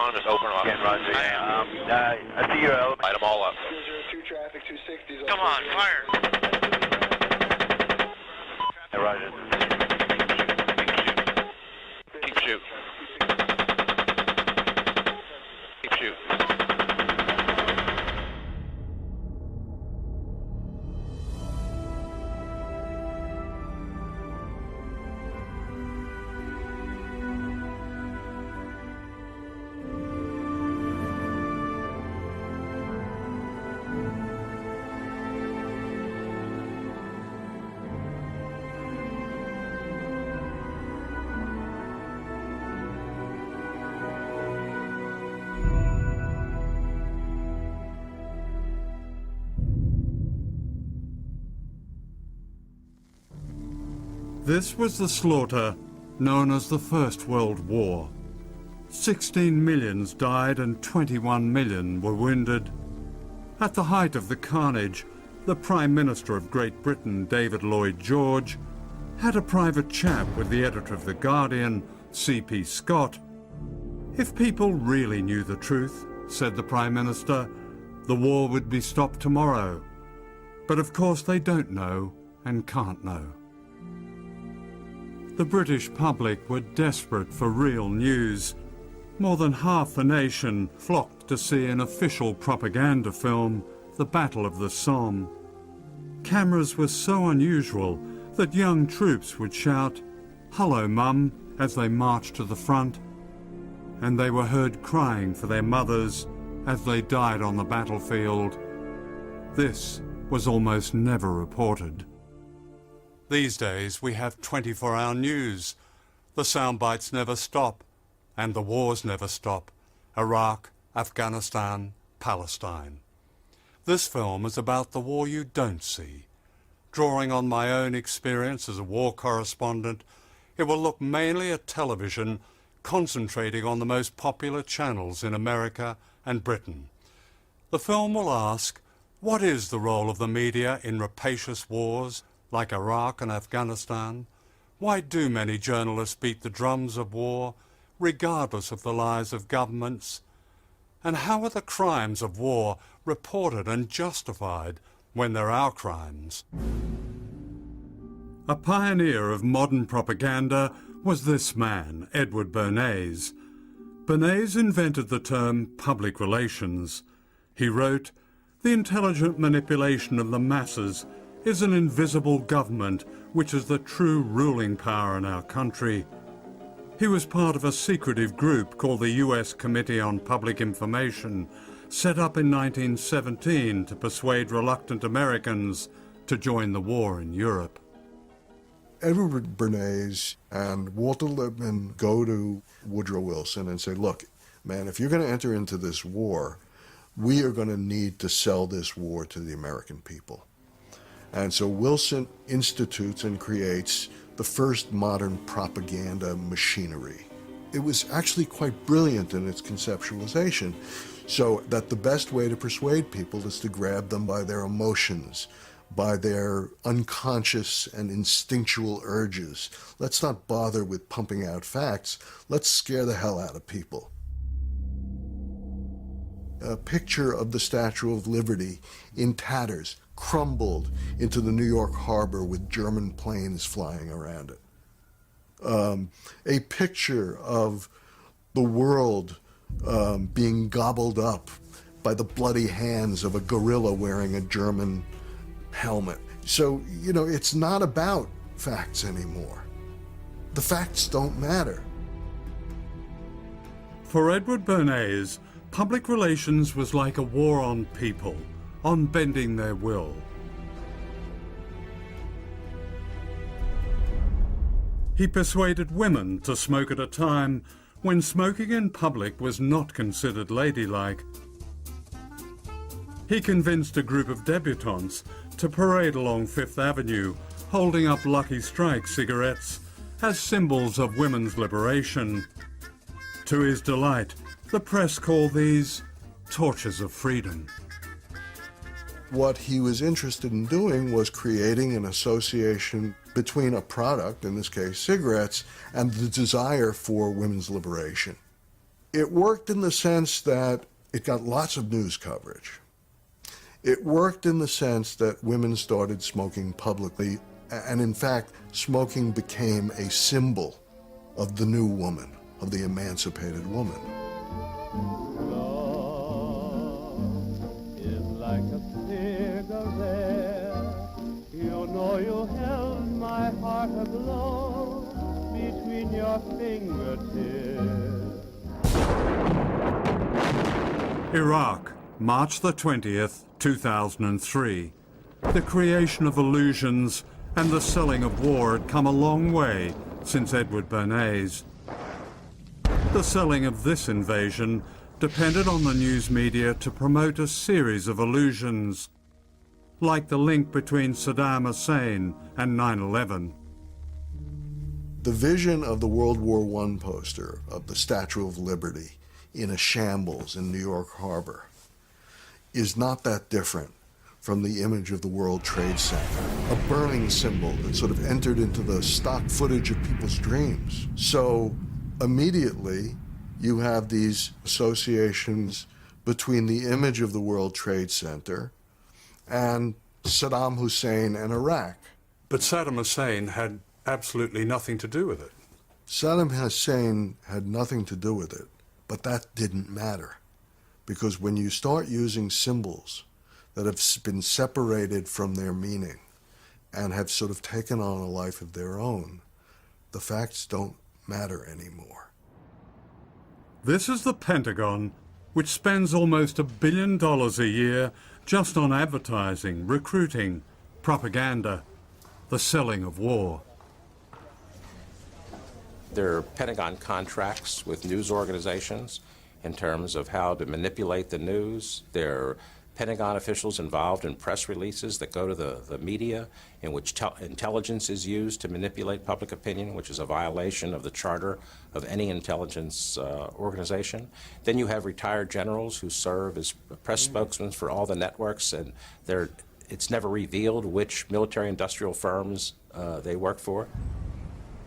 on, just open them up. Again, Roger. I see your element. Light them all up. 002 traffic, 260. Come on, fire. Roger. Keep shooting. Keep shooting. This was the slaughter known as the First World War. 16 millions died and 21 million were wounded. At the height of the carnage, the Prime Minister of Great Britain, David Lloyd George, had a private chat with the editor of The Guardian, C.P. Scott. If people really knew the truth, said the Prime Minister, the war would be stopped tomorrow. But of course they don't know and can't know. The British public were desperate for real news. More than half the nation flocked to see an official propaganda film, The Battle of the Somme. Cameras were so unusual that young troops would shout, "Hello, Mum," as they marched to the front. And they were heard crying for their mothers as they died on the battlefield. This was almost never reported. These days we have 24-hour news. The sound bites never stop, and the wars never stop. Iraq, Afghanistan, Palestine. This film is about the war you don't see. Drawing on my own experience as a war correspondent, it will look mainly at television, concentrating on the most popular channels in America and Britain. The film will ask, what is the role of the media in rapacious wars like Iraq and Afghanistan? Why do many journalists beat the drums of war, regardless of the lies of governments? And how are the crimes of war reported and justified when they're our crimes? A pioneer of modern propaganda was this man, Edward Bernays. Bernays invented the term public relations. He wrote, "The intelligent manipulation of the masses is an invisible government which is the true ruling power in our country." He was part of a secretive group called the U.S. Committee on Public Information, set up in 1917 to persuade reluctant Americans to join the war in Europe. Edward Bernays and Walter Lippmann go to Woodrow Wilson and say, look, man, if you're going to enter into this war, we are going to need to sell this war to the American people. And so Wilson institutes and creates the first modern propaganda machinery. It was actually quite brilliant in its conceptualization, so that the best way to persuade people is to grab them by their emotions, by their unconscious and instinctual urges. Let's not bother with pumping out facts. Let's scare the hell out of people. A picture of the Statue of Liberty in tatters, crumbled into the New York harbor with German planes flying around it. A picture of the world being gobbled up by the bloody hands of a gorilla wearing a German helmet. So, you know, it's not about facts anymore. The facts don't matter. For Edward Bernays, public relations was like a war on people, on bending their will. He persuaded women to smoke at a time when smoking in public was not considered ladylike. He convinced a group of debutantes to parade along Fifth Avenue, holding up Lucky Strike cigarettes as symbols of women's liberation. To his delight, the press called these torches of freedom. What he was interested in doing was creating an association between a product, in this case cigarettes, and the desire for women's liberation. It worked in the sense that it got lots of news coverage. It worked in the sense that women started smoking publicly, and in fact, smoking became a symbol of the new woman, of the emancipated woman. Love is like a cigarette. You know you held my heart aglow between your fingertips. Iraq, March the 20th, 2003. The creation of illusions and the selling of war had come a long way since Edward Bernays. The selling of this invasion depended on the news media to promote a series of illusions, like the link between Saddam Hussein and 9/11. The vision of the World War I poster of the Statue of Liberty in a shambles in New York Harbor is not that different from the image of the World Trade Center, a burning symbol that sort of entered into the stock footage of people's dreams. So immediately you have these associations between the image of the World Trade Center and Saddam Hussein and Iraq. But Saddam Hussein had absolutely nothing to do with it. Saddam Hussein had nothing to do with it, but that didn't matter. Because when you start using symbols that have been separated from their meaning and have sort of taken on a life of their own, the facts don't matter anymore. This is the Pentagon, which spends almost $1 billion a year just on advertising, recruiting, propaganda, the selling of war. There are Pentagon contracts with news organizations in terms of how to manipulate the news. There are Pentagon officials involved in press releases that go to the media in which intelligence is used to manipulate public opinion, which is a violation of the charter of any intelligence organization. Then you have retired generals who serve as press spokesmen for all the networks, and it's never revealed which military-industrial firms they work for.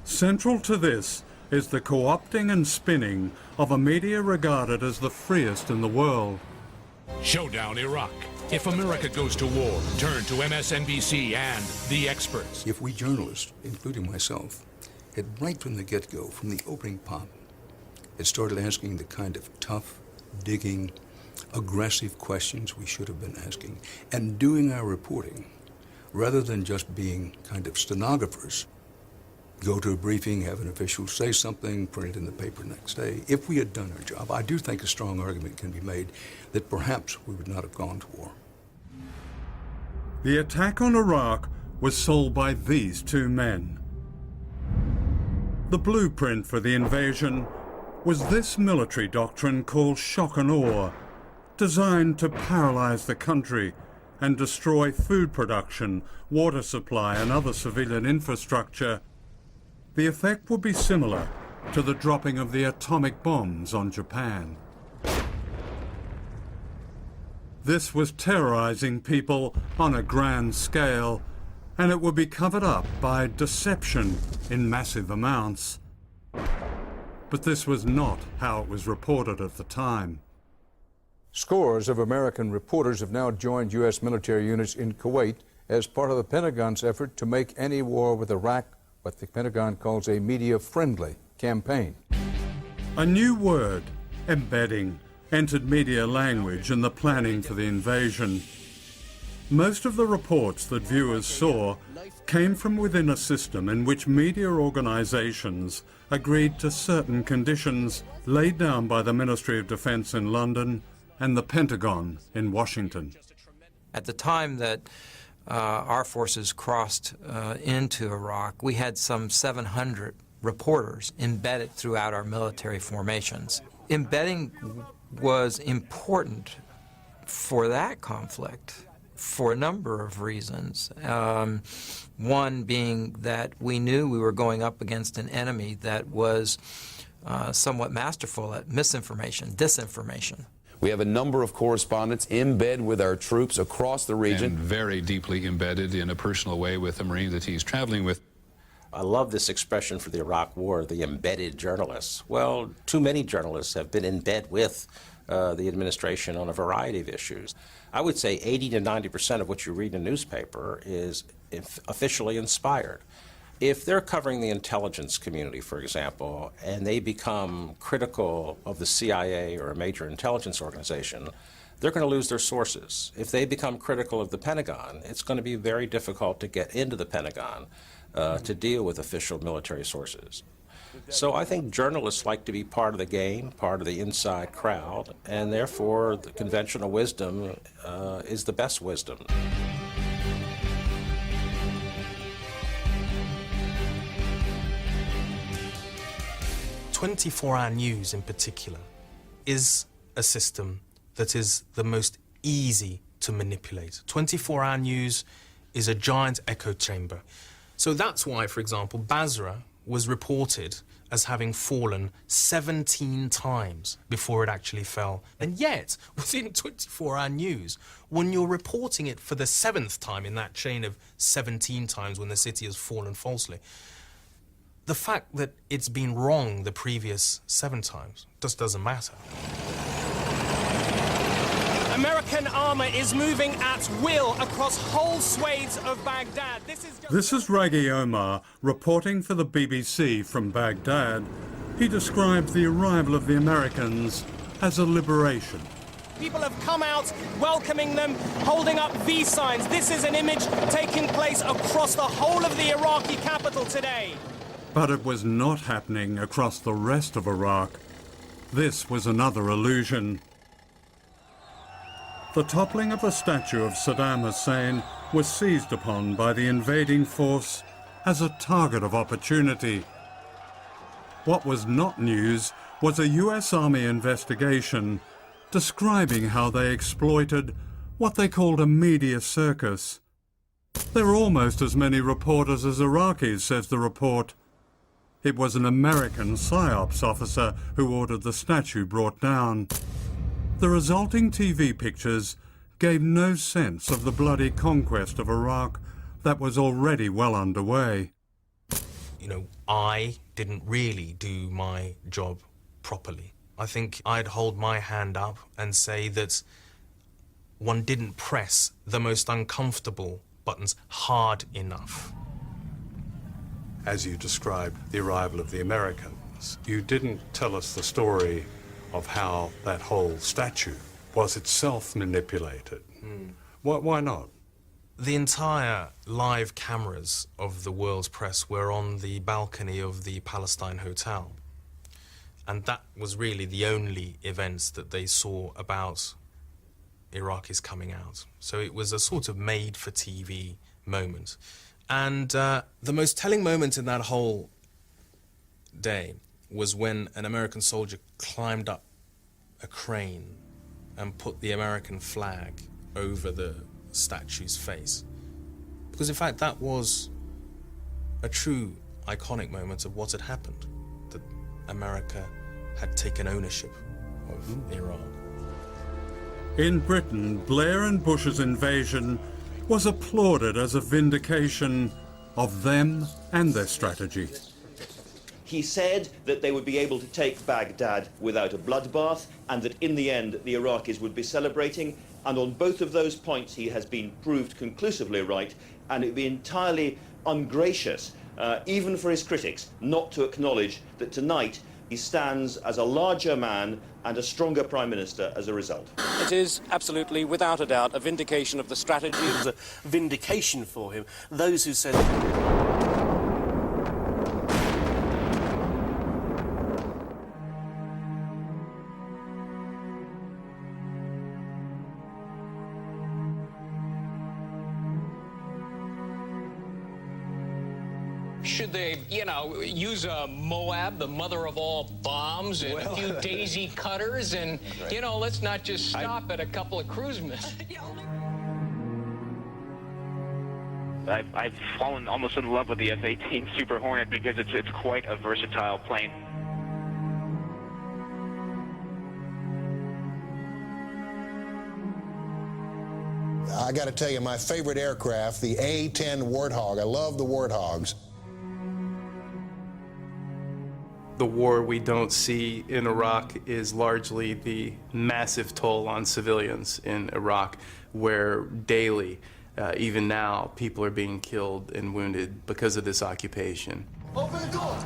Central to this is the co-opting and spinning of a media regarded as the freest in the world. Showdown Iraq. If America goes to war, turn to MSNBC and the experts. If we journalists, including myself, had right from the get-go, from the opening pop, had started asking the kind of tough, digging, aggressive questions we should have been asking, and doing our reporting, rather than just being kind of stenographers, go to a briefing, have an official say something, print it in the paper next day. If we had done our job, I do think a strong argument can be made that perhaps we would not have gone to war. The attack on Iraq was sold by these two men. The blueprint for the invasion was this military doctrine called shock and awe, designed to paralyze the country and destroy food production, water supply, and other civilian infrastructure. The effect would be similar to the dropping of the atomic bombs on Japan. This was terrorizing people on a grand scale, and it would be covered up by deception in massive amounts. But this was not how it was reported at the time. Scores of American reporters have now joined U.S. military units in Kuwait as part of the Pentagon's effort to make any war with Iraq what the Pentagon calls a media-friendly campaign. A new word, embedding, entered media language in the planning for the invasion. Most of the reports that viewers saw came from within a system in which media organizations agreed to certain conditions laid down by the Ministry of Defense in London and the Pentagon in Washington. At the time that our forces crossed into Iraq, we had some 700 reporters embedded throughout our military formations. Embedding was important for that conflict for a number of reasons. One being that we knew we were going up against an enemy that was somewhat masterful at misinformation, disinformation. We have a number of correspondents in bed with our troops across the region. And very deeply embedded in a personal way with the Marine that he's traveling with. I love this expression for the Iraq War, the embedded journalists. Well, too many journalists have been in bed with the administration on a variety of issues. I would say 80 to 90% of what you read in a newspaper is officially inspired. If they're covering the intelligence community, for example, and they become critical of the CIA or a major intelligence organization, they're going to lose their sources. If they become critical of the Pentagon, it's going to be very difficult to get into the Pentagon to deal with official military sources. So I think journalists like to be part of the game, part of the inside crowd, and therefore the conventional wisdom is the best wisdom. "24-hour news in particular is a system that is the most easy to manipulate. 24-hour news is a giant echo chamber. So that's why, for example, Basra was reported as having fallen 17 times before it actually fell. And yet, within 24-hour news, when you're reporting it for the 7th time in that chain of 17 times when the city has fallen falsely, the fact that it's been wrong the previous 7 times just doesn't matter. American armor is moving at will across whole swathes of Baghdad. This is Raghi Omar reporting for the BBC from Baghdad. He describes the arrival of the Americans as a liberation. People have come out welcoming them, holding up V signs. This is an image taking place across the whole of the Iraqi capital today. But it was not happening across the rest of Iraq. This was another illusion. The toppling of a statue of Saddam Hussein was seized upon by the invading force as a target of opportunity. What was not news was a US Army investigation describing how they exploited what they called a media circus. There were almost as many reporters as Iraqis, says the report. It was an American PSYOPs officer who ordered the statue brought down. The resulting TV pictures gave no sense of the bloody conquest of Iraq that was already well underway. You know, I didn't really do my job properly. I think I'd hold my hand up and say that one didn't press the most uncomfortable buttons hard enough. As you described the arrival of the Americans, you didn't tell us the story of how that whole statue was itself manipulated. Why not? The entire live cameras of the world's press were on the balcony of the Palestine Hotel. And that was really the only events that they saw about Iraqis coming out. So it was a sort of made-for-TV moment. And the most telling moment in that whole day was when an American soldier climbed up a crane and put the American flag over the statue's face. Because in fact that was a true iconic moment of what had happened, that America had taken ownership of Iraq. In Britain, Blair and Bush's invasion was applauded as a vindication of them and their strategy. He said that they would be able to take Baghdad without a bloodbath and that in the end the Iraqis would be celebrating, and on both of those points he has been proved conclusively right, and it would be entirely ungracious, even for his critics, not to acknowledge that tonight he stands as a larger man and a stronger Prime Minister as a result. It is absolutely, without a doubt, a vindication of the strategy. It was a vindication for him. Those who said... Should they, you know, use a Moab, the mother of all bombs, and a few daisy cutters, and, you know, let's not just stop at a couple of cruise missiles. I've fallen almost in love with the F-18 Super Hornet because it's quite a versatile plane. I got to tell you, my favorite aircraft, the A-10 Warthog. I love the Warthogs. The war we don't see in Iraq is largely the massive toll on civilians in Iraq, where daily, even now, people are being killed and wounded because of this occupation. Open the door!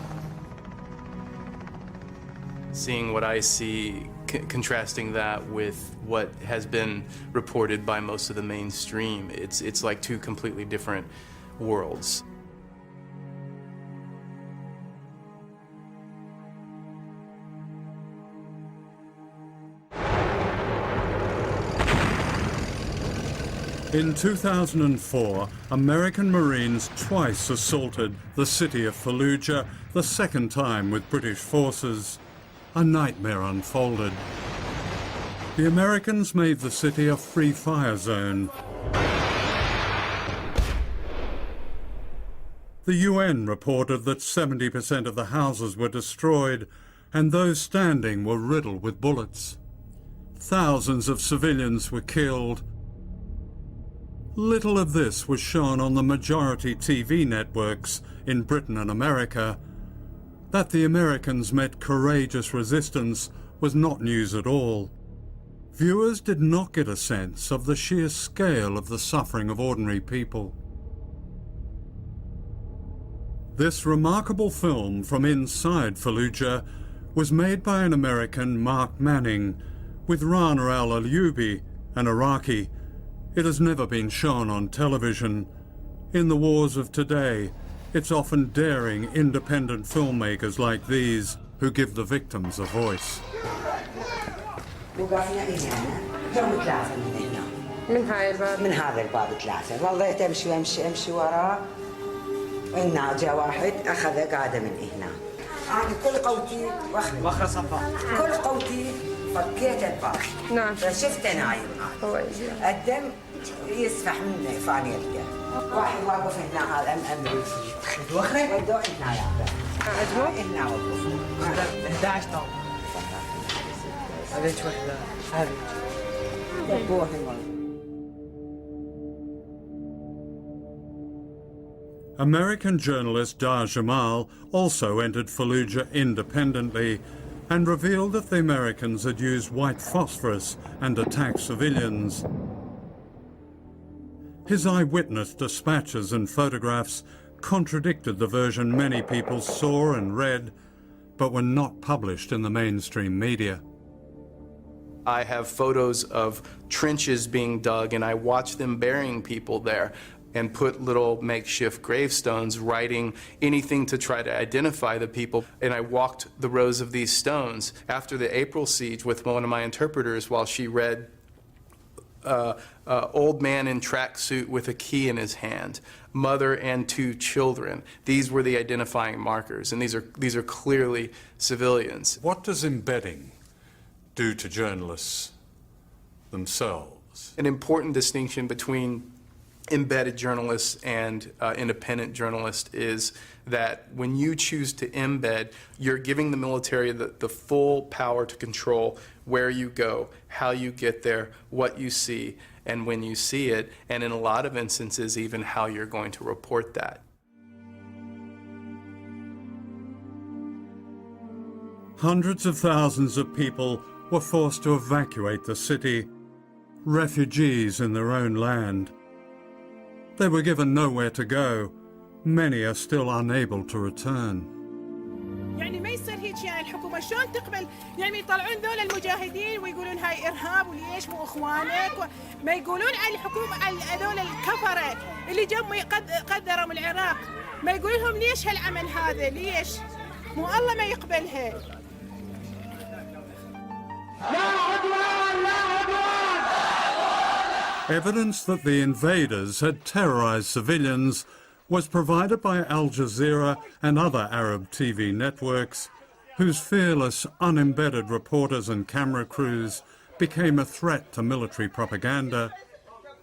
Seeing what I see, contrasting that with what has been reported by most of the mainstream, it's like two completely different worlds. In 2004, American Marines twice assaulted the city of Fallujah, the second time with British forces. A nightmare unfolded. The Americans made the city a free fire zone. The UN reported that 70% of the houses were destroyed and those standing were riddled with bullets. Thousands of civilians were killed. Little of this was shown on the majority TV networks in Britain and America. That the Americans met courageous resistance was not news at all. Viewers did not get a sense of the sheer scale of the suffering of ordinary people. This remarkable film from inside Fallujah was made by an American, Mark Manning, with Rana al-Ayyubi, an Iraqi. It has never been shown on television. In the wars of today, it's often daring, independent filmmakers like these who give the victims a voice. من هاي الباب؟ من هذا الباب ثلاثة، ظليت امشي وراه، هنا جاء واحد أخذ قاعدة من هنا. أنا كل قوتي وخر صفا. كل قوتي فكيت الباب. نعم. فشفته نايم. الدم يسفح من فانيلته. واحد واقف هنا هذا أمريكي. وخره؟ ودوه هنا يا عجبه؟ هنا وقف. 11 طاوله. هذيك وحده. هذيك. American journalist Dar Jamal also entered Fallujah independently and revealed that the Americans had used white phosphorus and attacked civilians. His eyewitness dispatches and photographs contradicted the version many people saw and read, but were not published in the mainstream media. I have photos of trenches being dug, and I watched them burying people there and put little makeshift gravestones, writing anything to try to identify the people. And I walked the rows of these stones after the April siege with one of my interpreters while she read old man in tracksuit with a key in his hand, mother and 2 children. These were the identifying markers, and these are clearly civilians. What does embedding do to journalists themselves? An important distinction between embedded journalists and independent journalists is that when you choose to embed, you're giving the military the full power to control where you go, how you get there, what you see, and when you see it, and in a lot of instances, even how you're going to report that. Hundreds of thousands of people were forced to evacuate the city, refugees in their own land. They were given nowhere to go. Many are still unable to return. يعني ما يصير هيك يعني الحكومة شلون تقبل يعني يطلعون ذول المجاهدين ويقولون هاي إرهاب وليش مو إخوانك ما يقولون على الحكومة على هذول الكفرة اللي جم قدروا من العراق ما يقولون لهم ليش هالعمل هذا ليش مو الله ما يقبلها. لا عدوان لا عدوان. Evidence that the invaders had terrorized civilians was provided by Al Jazeera and other Arab TV networks, whose fearless, unembedded reporters and camera crews became a threat to military propaganda.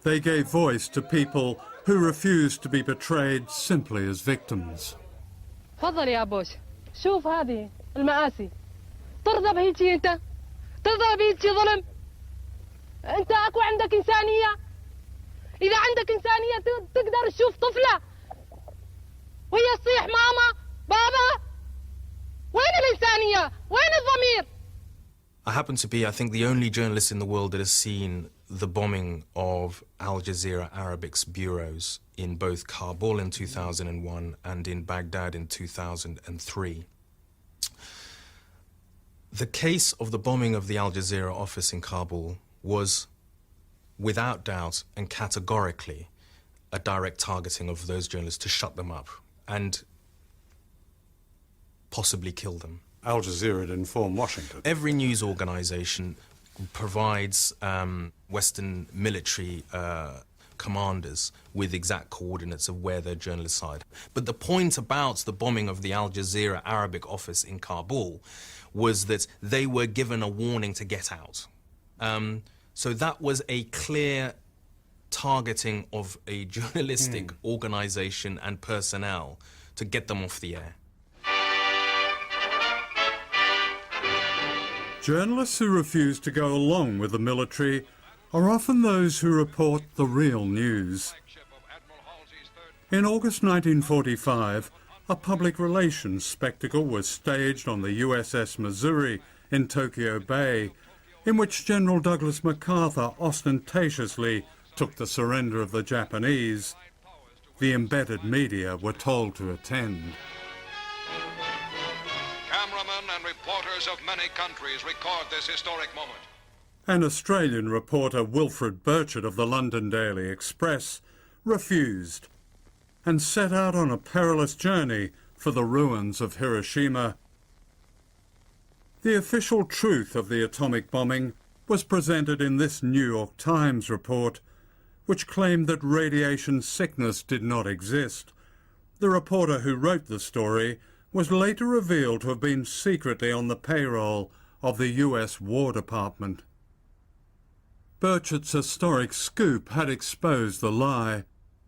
They gave voice to people who refused to be portrayed simply as victims. تفضل يا بوش شوف هذه المآسي ترضى بهيجي انت ترضى بهيجي ظلم انت اكو عندك انسانيه اذا عندك انسانيه تقدر تشوف طفله وهي تصيح ماما بابا وين الإنسانية؟ وين الضمير؟ I happen to be, I think, the only journalist in the world that has seen the bombing of Al Jazeera Arabic's bureaus in both Kabul in 2001 and in Baghdad in 2003. The case of the bombing of the Al Jazeera office in Kabul was, without doubt and categorically, a direct targeting of those journalists to shut them up and possibly kill them. Al Jazeera had informed Washington. Every news organization provides Western military commanders with exact coordinates of where their journalists hide. But the point about the bombing of the Al Jazeera Arabic office in Kabul was that they were given a warning to get out. So that was a clear targeting of a journalistic organization and personnel to get them off the air. Journalists who refuse to go along with the military are often those who report the real news. In August 1945, a public relations spectacle was staged on the USS Missouri in Tokyo Bay, in which General Douglas MacArthur ostentatiously took the surrender of the Japanese. The embedded media were told to attend. Cameramen and reporters of many countries record this historic moment. An Australian reporter, Wilfred Burchett of the London Daily Express, refused and set out on a perilous journey for the ruins of Hiroshima. The official truth of the atomic bombing was presented in this New York Times report, which claimed that radiation sickness did not exist. The reporter who wrote the story was later revealed to have been secretly on the payroll of the US War Department. Burchett's historic scoop had exposed the lie.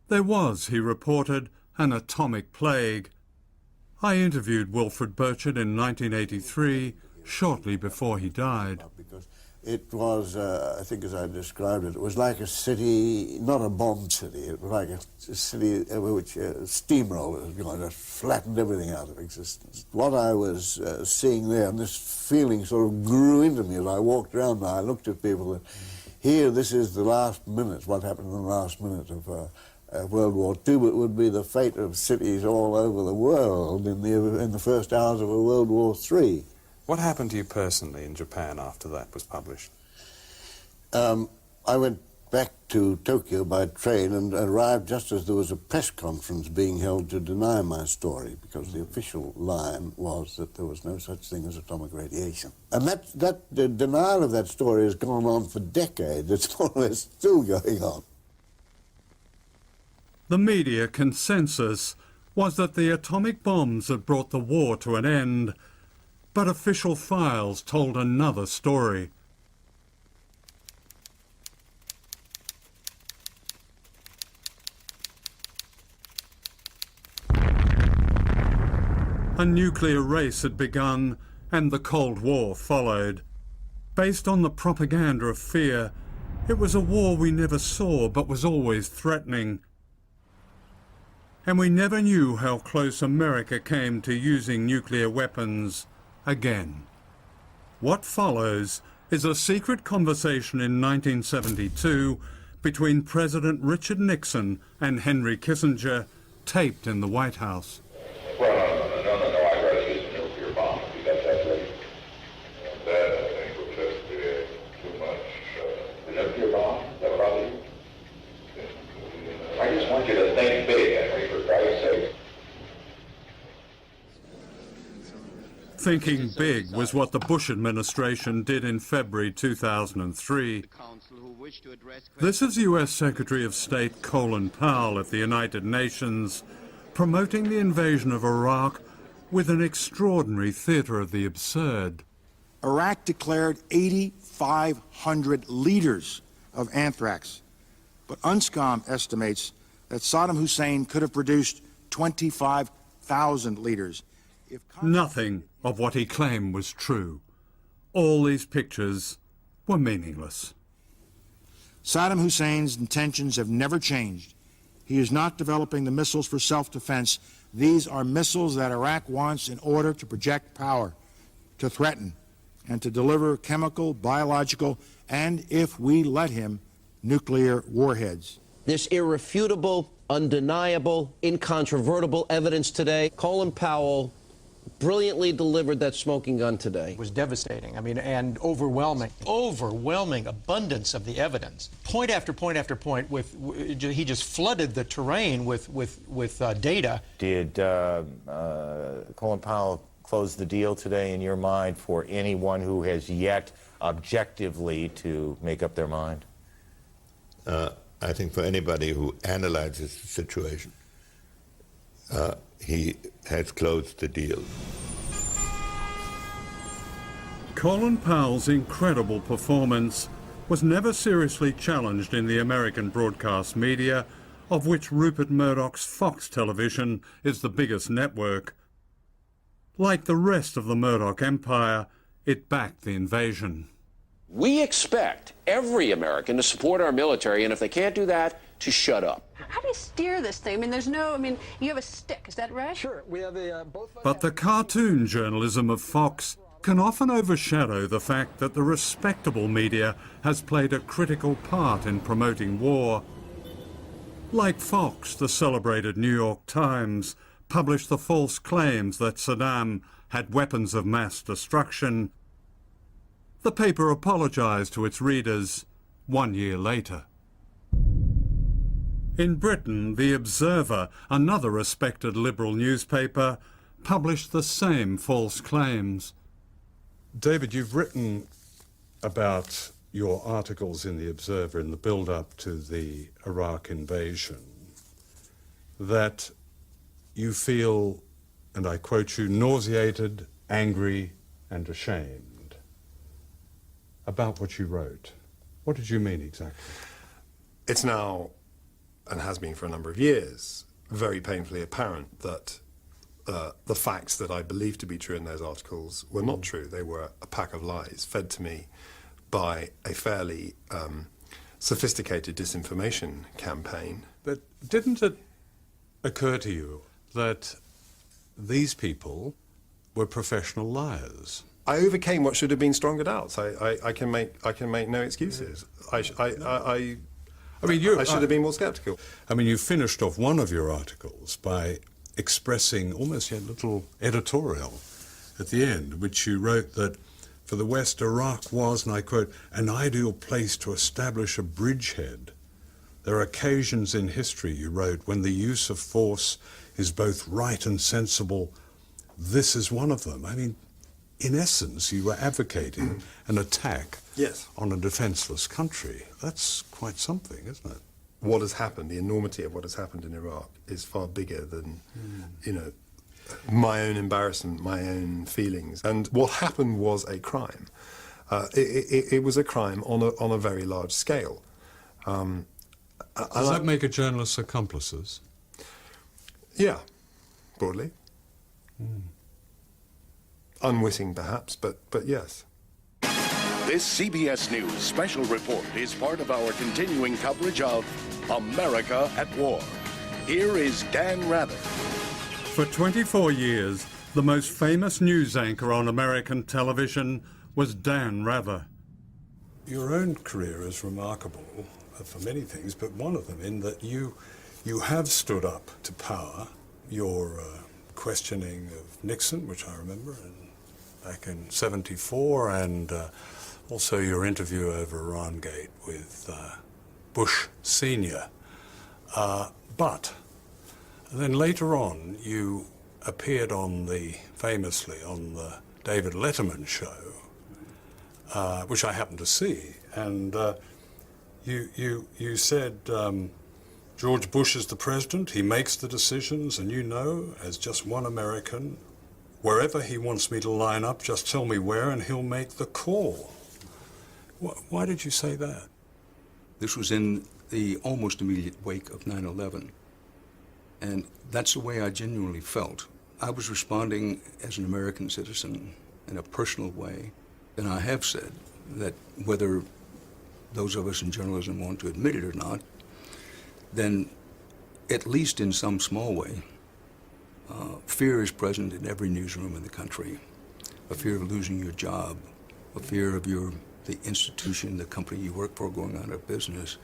There was, he reported, an atomic plague. I interviewed Wilfred Burchett in 1983, shortly before he died. It was, I think as I described it, it was like a city, not a bombed city, it was like a city which steamroller was going to flattened everything out of existence. What I was seeing there, and this feeling sort of grew into me as I walked around and I looked at people, that here, this is the last minute, what happened in the last minute of World War II, but it would be the fate of cities all over the world in the first hours of a World War III. What happened to you personally in Japan after that was published? I went back to Tokyo by train and arrived just as there was a press conference being held to deny my story, because the official line was that there was no such thing as atomic radiation. And the denial of that story has gone on for decades. It's more or less still going on. The media consensus was that the atomic bombs had brought the war to an end, but official files told another story. A nuclear race had begun, and the Cold War followed. Based on the propaganda of fear, it was a war we never saw but was always threatening. And we never knew how close America came to using nuclear weapons again. What follows is a secret conversation in 1972 between President Richard Nixon and Henry Kissinger, taped in the White House. Well, no, I'd rather use a nuclear bomb because that's ready. That, I think, would just be too much. The nuclear bomb, is that what I'll do? I just want you to think big, Henry, for Christ's sake. Thinking big was what the Bush administration did in February 2003. This is U.S. Secretary of State Colin Powell at the United Nations, promoting the invasion of Iraq with an extraordinary theater of the absurd. Iraq declared 8,500 liters of anthrax, but UNSCOM estimates that Saddam Hussein could have produced 25,000 liters. Nothing of what he claimed was true. All these pictures were meaningless. Saddam Hussein's intentions have never changed. He is not developing the missiles for self-defense. These are missiles that Iraq wants in order to project power, to threaten, and to deliver chemical, biological, and, if we let him, nuclear warheads. This irrefutable, undeniable, incontrovertible evidence today, Colin Powell brilliantly delivered that smoking gun today. It was devastating. I mean, and overwhelming abundance of the evidence. Point after point after point. He just flooded the terrain with data. Did Colin Powell close the deal today in your mind for anyone who has yet objectively to make up their mind? I think for anybody who analyzes the situation, he has closed the deal. Colin Powell's incredible performance was never seriously challenged in the American broadcast media, of which Rupert Murdoch's Fox Television is the biggest network. Like the rest of the Murdoch empire, it backed the invasion. We expect every American to support our military, and if they can't do that, to shut up. How do you steer this thing? I mean, you have a stick, is that right? Sure, we have But the cartoon journalism of Fox can often overshadow the fact that the respectable media has played a critical part in promoting war. Like Fox, the celebrated New York Times published the false claims that Saddam had weapons of mass destruction. The paper apologized to its readers 1 year later. In Britain, The Observer, another respected liberal newspaper, published the same false claims. David, you've written about your articles in The Observer in the build-up to the Iraq invasion, that you feel, and I quote you, nauseated, angry, and ashamed about what you wrote. What did you mean exactly? It's now, and has been for a number of years, very painfully apparent that the facts that I believed to be true in those articles were not true. They were a pack of lies fed to me by a fairly sophisticated disinformation campaign. But didn't it occur to you that these people were professional liars? I overcame what should have been stronger doubts. I can make no excuses. I should have been more sceptical. I mean, you finished off one of your articles by expressing almost a little editorial at the end, which you wrote that for the West, Iraq was, and I quote, an ideal place to establish a bridgehead. There are occasions in history, you wrote, when the use of force is both right and sensible. This is one of them. I mean, in essence, you were advocating an attack on a defenseless country. That's quite something, isn't it? What has happened, the enormity of what has happened in Iraq is far bigger than, my own embarrassment, my own feelings. And what happened was a crime. It was a crime on a very large scale. Does that make a journalist accomplices? Yeah, broadly. Unwitting, perhaps, but yes. This CBS News special report is part of our continuing coverage of America at War. Here is Dan Rather. For 24 years, the most famous news anchor on American television was Dan Rather. Your own career is remarkable for many things, but one of them in that you have stood up to power. Your questioning of Nixon, which I remember back in '74, and also your interview over Irangate with Bush Sr. But then later on, you appeared famously on the David Letterman show, which I happened to see, and you said George Bush is the president, he makes the decisions, and as just one American, wherever he wants me to line up, just tell me where and he'll make the call. Why did you say that? This was in the almost immediate wake of 9/11. And that's the way I genuinely felt. I was responding as an American citizen in a personal way. And I have said that whether those of us in journalism want to admit it or not, then at least in some small way, fear is present in every newsroom in the country. A fear of losing your job, a fear of the institution, the company you work for going out of business,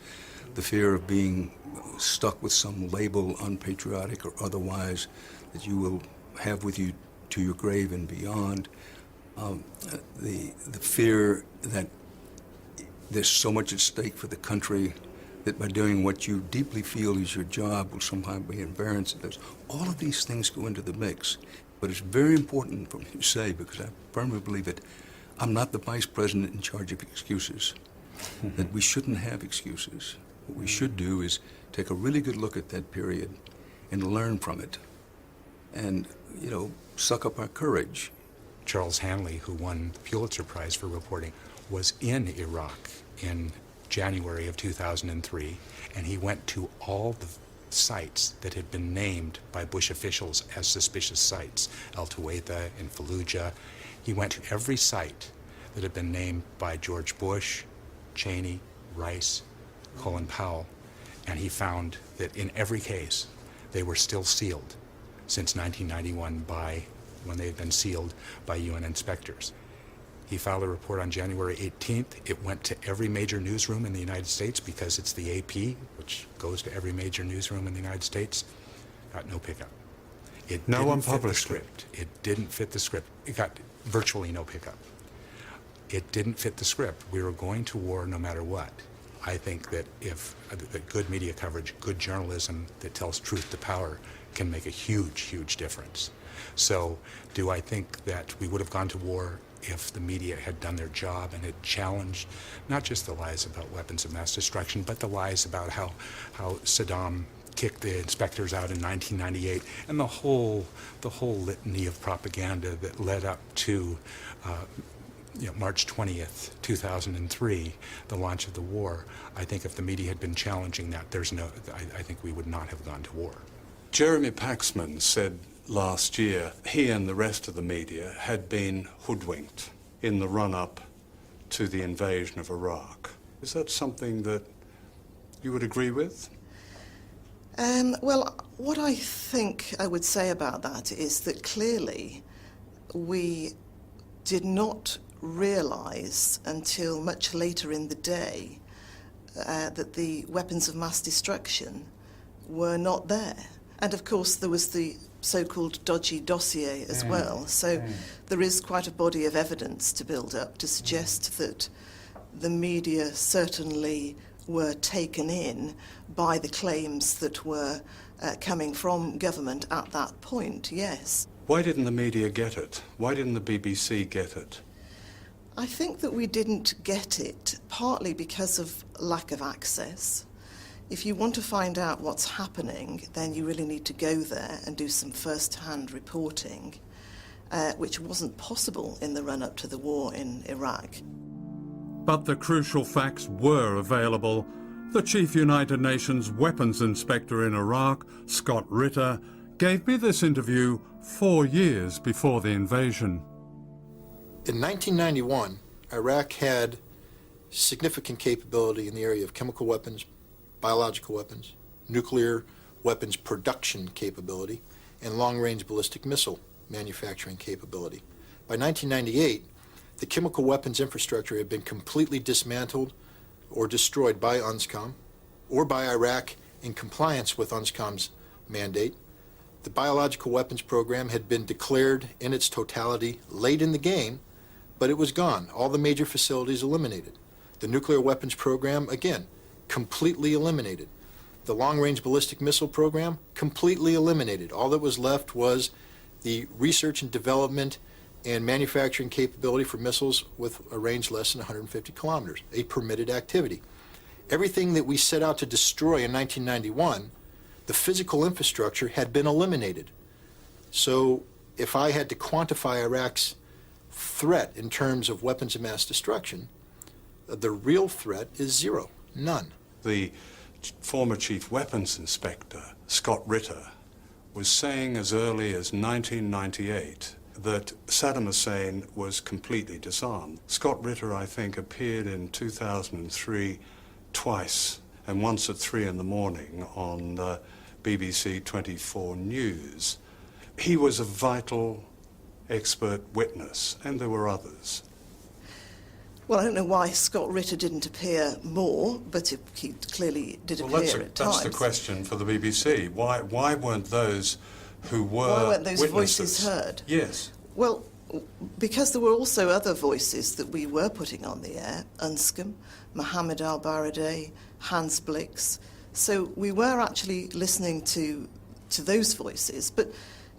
the fear of being stuck with some label, unpatriotic or otherwise, that you will have with you to your grave and beyond. The fear that there's so much at stake for the country that by doing what you deeply feel is your job will somehow be embarrassed. All of these things go into the mix. But it's very important for me to say, because I firmly believe it, I'm not the vice president in charge of excuses, that we shouldn't have excuses. What we should do is take a really good look at that period and learn from it and, suck up our courage. Charles Hanley, who won the Pulitzer Prize for reporting, was in Iraq in January of 2003, and he went to all the sites that had been named by Bush officials as suspicious sites, Al Tuwaitha and Fallujah. He went to every site that had been named by George Bush, Cheney, Rice, Colin Powell, and he found that in every case they were still sealed since 1991 when they had been sealed by UN inspectors. He filed a report on January 18th. It went to every major newsroom in the United States because it's the AP, which goes to every major newsroom in the United States. Got no pickup. No one published it. It didn't fit the script. It got virtually no pickup. It didn't fit the script. We were going to war no matter what. I think that if good media coverage, good journalism that tells truth to power can make a huge, huge difference. So do I think that we would have gone to war if the media had done their job and had challenged not just the lies about weapons of mass destruction, but the lies about how Saddam kicked the inspectors out in 1998 and the whole litany of propaganda that led up to March 20th, 2003, the launch of the war. I think if the media had been challenging that, I think we would not have gone to war. Jeremy Paxman said last year he and the rest of the media had been hoodwinked in the run-up to the invasion of Iraq. Is that something that you would agree with? Well, what I think I would say about that is that clearly we did not realise until much later in the day that the weapons of mass destruction were not there. And of course there was the so-called dodgy dossier as well. So there is quite a body of evidence to build up to suggest that the media certainly were taken in by the claims that were coming from government at that point, yes. Why didn't the media get it? Why didn't the BBC get it? I think that we didn't get it partly because of lack of access. If you want to find out what's happening, then you really need to go there and do some first-hand reporting, which wasn't possible in the run-up to the war in Iraq. But the crucial facts were available. The chief United Nations weapons inspector in Iraq, Scott Ritter, gave me this interview 4 years before the invasion. In 1991, Iraq had significant capability in the area of chemical weapons, biological weapons, nuclear weapons production capability, and long-range ballistic missile manufacturing capability. By 1998, the chemical weapons infrastructure had been completely dismantled or destroyed by UNSCOM or by Iraq in compliance with UNSCOM's mandate. The biological weapons program had been declared in its totality late in the game, but it was gone. All the major facilities eliminated. The nuclear weapons program, again, completely eliminated. The long-range ballistic missile program, completely eliminated. All that was left was the research and development and manufacturing capability for missiles with a range less than 150 kilometers, a permitted activity. Everything that we set out to destroy in 1991, the physical infrastructure had been eliminated. So if I had to quantify Iraq's threat in terms of weapons of mass destruction, the real threat is zero, none. The former chief weapons inspector, Scott Ritter, was saying as early as 1998 that Saddam Hussein was completely disarmed. Scott Ritter, I think, appeared in 2003 twice, and once at 3 in the morning on BBC 24 News. He was a vital expert witness, and there were others. Well, I don't know why Scott Ritter didn't appear more, but he clearly did appear at times. That's the question for the BBC. Why weren't those who were Why weren't those witnesses voices heard? Yes. Well, because there were also other voices that we were putting on the air, Unscombe, Mohammed Al-Baradei, Hans Blix. So we were actually listening to those voices. But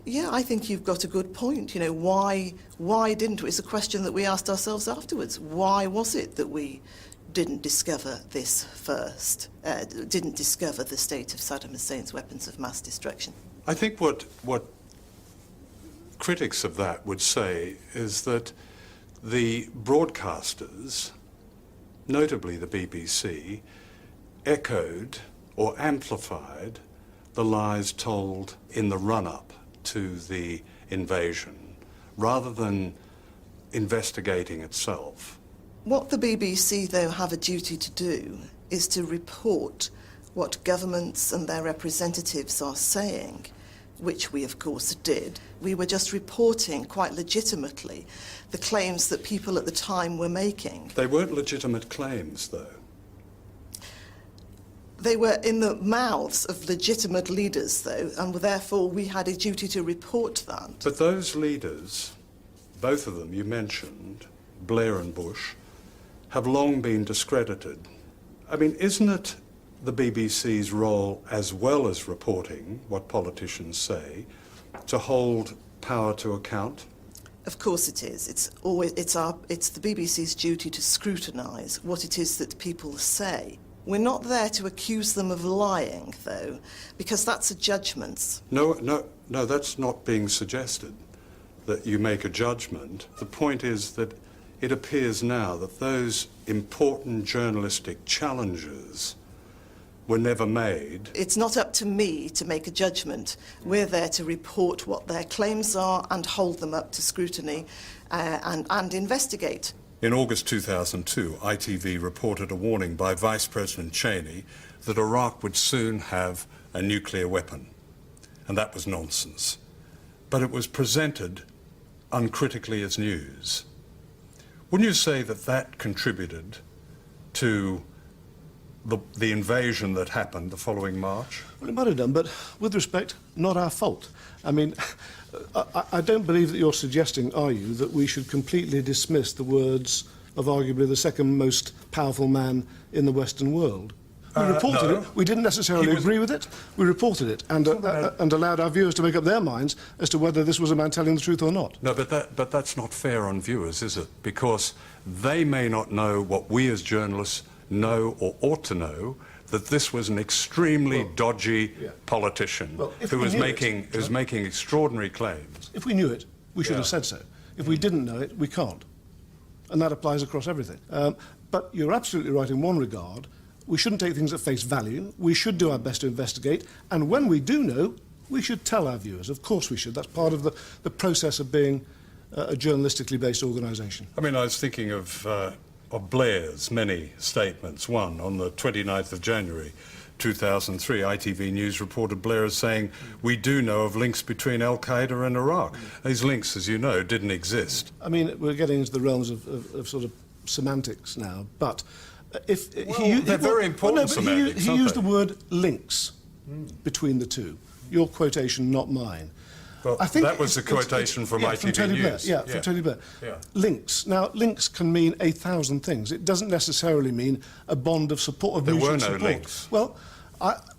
yeah, I think you've got a good point. You know, why didn't we? It's a question that we asked ourselves afterwards. Why was it that we didn't discover this first, didn't discover the state of Saddam Hussein's weapons of mass destruction? I think what critics of that would say is that the broadcasters, notably the BBC, echoed or amplified the lies told in the run-up to the invasion, rather than investigating itself. What the BBC, though, have a duty to do is to report what governments and their representatives are saying, which we, of course, did. We were just reporting, quite legitimately, the claims that people at the time were making. They weren't legitimate claims, though. They were in the mouths of legitimate leaders, though, and therefore we had a duty to report that. But those leaders, both of them you mentioned, Blair and Bush, have long been discredited. I mean, isn't it the BBC's role, as well as reporting what politicians say, to hold power to account? Of course it is. It's the BBC's duty to scrutinise what it is that people say. We're not there to accuse them of lying, though, because that's a judgment. No, that's not being suggested, that you make a judgment. The point is that it appears now that those important journalistic challenges were never made. It's not up to me to make a judgment. We're there to report what their claims are and hold them up to scrutiny and investigate. In August 2002, ITV reported a warning by Vice President Cheney that Iraq would soon have a nuclear weapon. And that was nonsense. But it was presented uncritically as news. Wouldn't you say that that contributed to the invasion that happened the following March? Well, it might have done, but with respect, not our fault. I mean, I don't believe that you're suggesting, are you, that we should completely dismiss the words of arguably the second most powerful man in the Western world? We reported it. We didn't necessarily agree with it. We reported it and allowed our viewers to make up their minds as to whether this was a man telling the truth or not. No, but that's not fair on viewers, is it? Because they may not know what we as journalists know or ought to know, that this was an extremely dodgy politician who was making extraordinary claims. If we knew it, we should have said so. If we didn't know it, we can't. And that applies across everything. But you're absolutely right in one regard. We shouldn't take things at face value. We should do our best to investigate. And when we do know, we should tell our viewers. Of course we should. That's part of the process of being a journalistically based organisation. I mean, I was thinking of Blair's many statements. One, on the 29th of January 2003, ITV News reported Blair as saying, "We do know of links between Al-Qaeda and Iraq." These links, as you know, didn't exist. I mean, we're getting into the realms of sort of semantics now, but they're very important semantics, he used the word links between the two. Your quotation, not mine. Well, I think that was a quotation from ITV from Tony News. Blair. From Tony Blair. Yeah. Links. Now, links can mean 1,000 things. It doesn't necessarily mean a bond of support, of there mutual were no support. links. Well,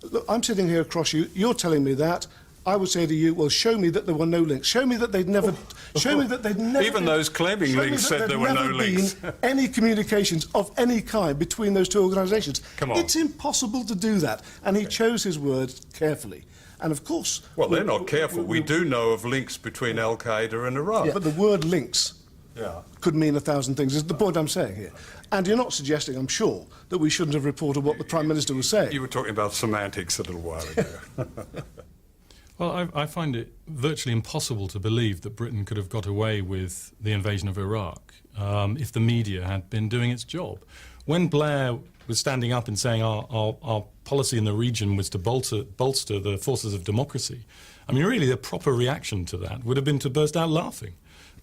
look, I'm sitting here across you. You're telling me that. I would say to you, well, show me that there were no links. Show me that they'd never... Show me that they'd never... Even those claiming links said there were no links. Any communications of any kind between those two organisations. Come on. It's impossible to do that. And he chose his words carefully. And of course... Well, they're not careful. We do know of links between Al-Qaeda and Iraq. Yeah, but the word links could mean 1,000 things, is the point I'm saying here. And you're not suggesting, I'm sure, that we shouldn't have reported what the Prime Minister was saying. You were talking about semantics a little while ago. Well, I find it virtually impossible to believe that Britain could have got away with the invasion of Iraq if the media had been doing its job. When Blair was standing up and saying our policy in the region was to bolster the forces of democracy, I mean, really, the proper reaction to that would have been to burst out laughing.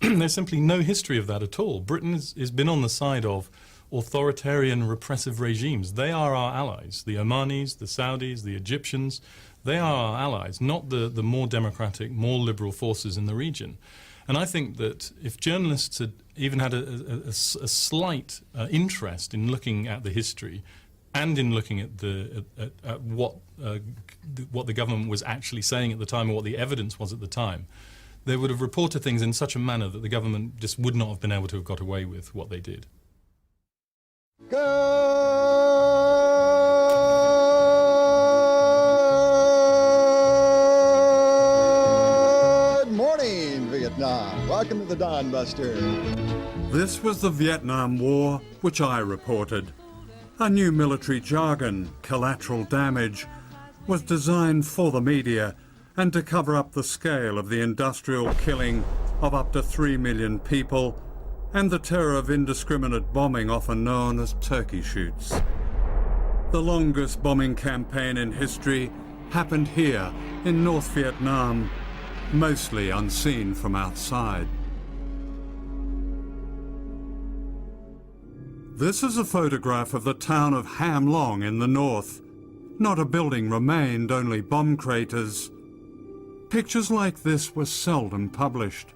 There's simply no history of that at all. Britain has been on the side of authoritarian, repressive regimes. They are our allies. The Omanis, the Saudis, the Egyptians, they are our allies, not the more democratic, more liberal forces in the region. And I think that if journalists had even had a slight interest in looking at the history and in looking at what the government was actually saying at the time or what the evidence was at the time, they would have reported things in such a manner that the government just would not have been able to have got away with what they did. Vietnam. Welcome to the Dawn Buster. This was the Vietnam War, which I reported. A new military jargon, collateral damage, was designed for the media and to cover up the scale of the industrial killing of up to 3 million people and the terror of indiscriminate bombing often known as turkey shoots. The longest bombing campaign in history happened here in North Vietnam, mostly unseen from outside. This is a photograph of the town of Ham Long in the north. Not a building remained, only bomb craters. Pictures like this were seldom published.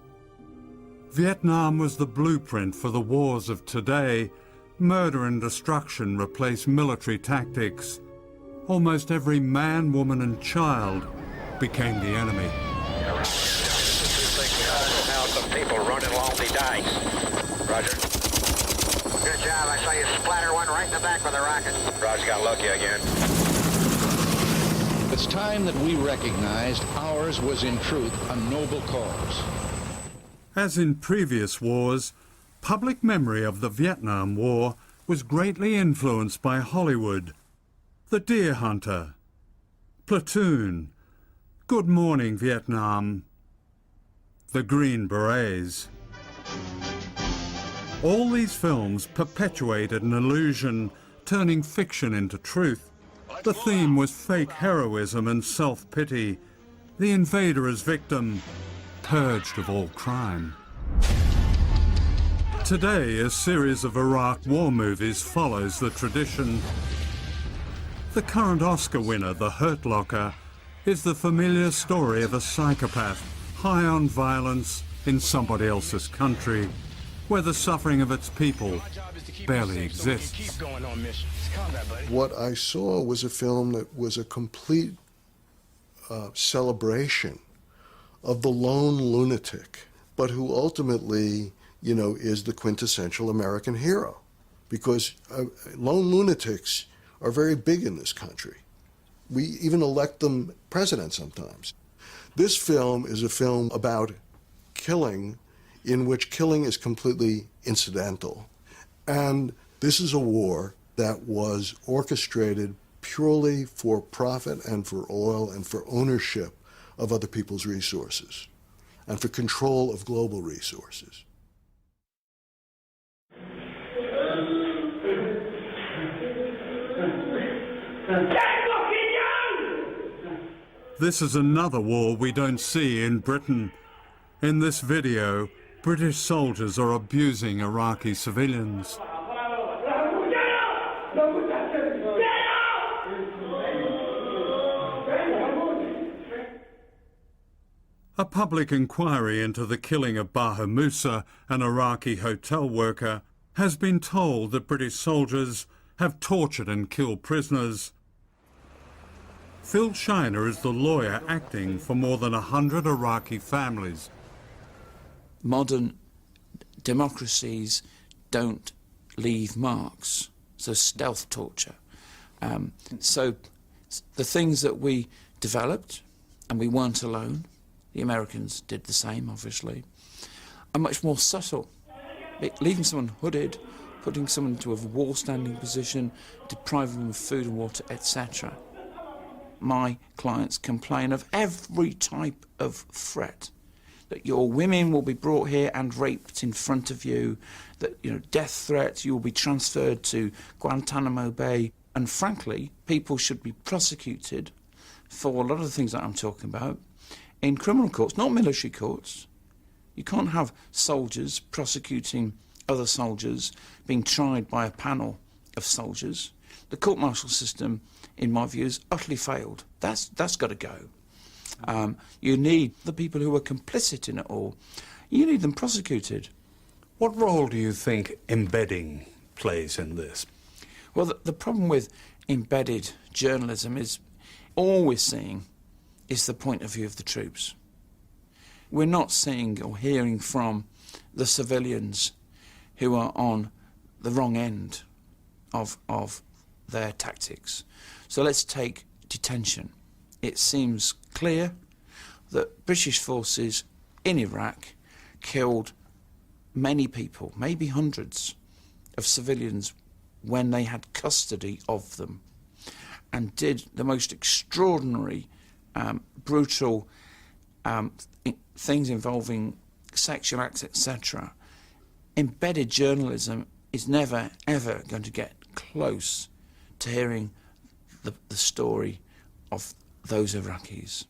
Vietnam was the blueprint for the wars of today. Murder and destruction replaced military tactics. Almost every man, woman and child became the enemy. Some people running along the dikes. Roger. Good job. I saw you splatter one right in the back with a rocket. Roger, got lucky again. It's time that we recognized ours was in truth a noble cause. As in previous wars, public memory of the Vietnam War was greatly influenced by Hollywood. The Deer Hunter, Platoon, Good Morning Vietnam, The Green Berets. All these films perpetuated an illusion, turning fiction into truth. The theme was fake heroism and self-pity, the invader as victim, purged of all crime. Today, a series of Iraq war movies follows the tradition. The current Oscar winner, The Hurt Locker, is the familiar story of a psychopath high on violence in somebody else's country, where the suffering of its people barely exists. What I saw was a film that was a complete celebration of the lone lunatic, but who ultimately, you know, is the quintessential American hero. Because lone lunatics are very big in this country. We even elect them president sometimes. This film is a film about killing, in which killing is completely incidental. And this is a war that was orchestrated purely for profit and for oil and for ownership of other people's resources and for control of global resources. This is another war we don't see in Britain. In this video, British soldiers are abusing Iraqi civilians. A public inquiry into the killing of Baha Musa, an Iraqi hotel worker, has been told that British soldiers have tortured and killed prisoners. Phil Shiner is the lawyer acting for more than 100 Iraqi families. Modern democracies don't leave marks, so stealth torture. So the things that we developed, and we weren't alone, the Americans did the same, obviously, are much more subtle. Leaving someone hooded, putting someone into a wall-standing position, depriving them of food and water, etc. My clients complain of every type of threat that your women will be brought here and raped in front of you, that, you know, death threats, you will be transferred to Guantanamo Bay. And frankly, people should be prosecuted for a lot of the things that I'm talking about in criminal courts, not military courts. You can't have soldiers prosecuting other soldiers being tried by a panel of soldiers. The court-martial system, in my view, has utterly failed. That's got to go. You need the people who are complicit in it all. You need them prosecuted. What role do you think embedding plays in this? Well, the problem with embedded journalism is all we're seeing is the point of view of the troops. We're not seeing or hearing from the civilians who are on the wrong end of their tactics. So let's take detention. It seems clear that British forces in Iraq killed many people, maybe hundreds of civilians when they had custody of them, and did the most extraordinary, brutal things involving sexual acts, etc. Embedded journalism is never, ever going to get close to hearing the story of those Iraqis.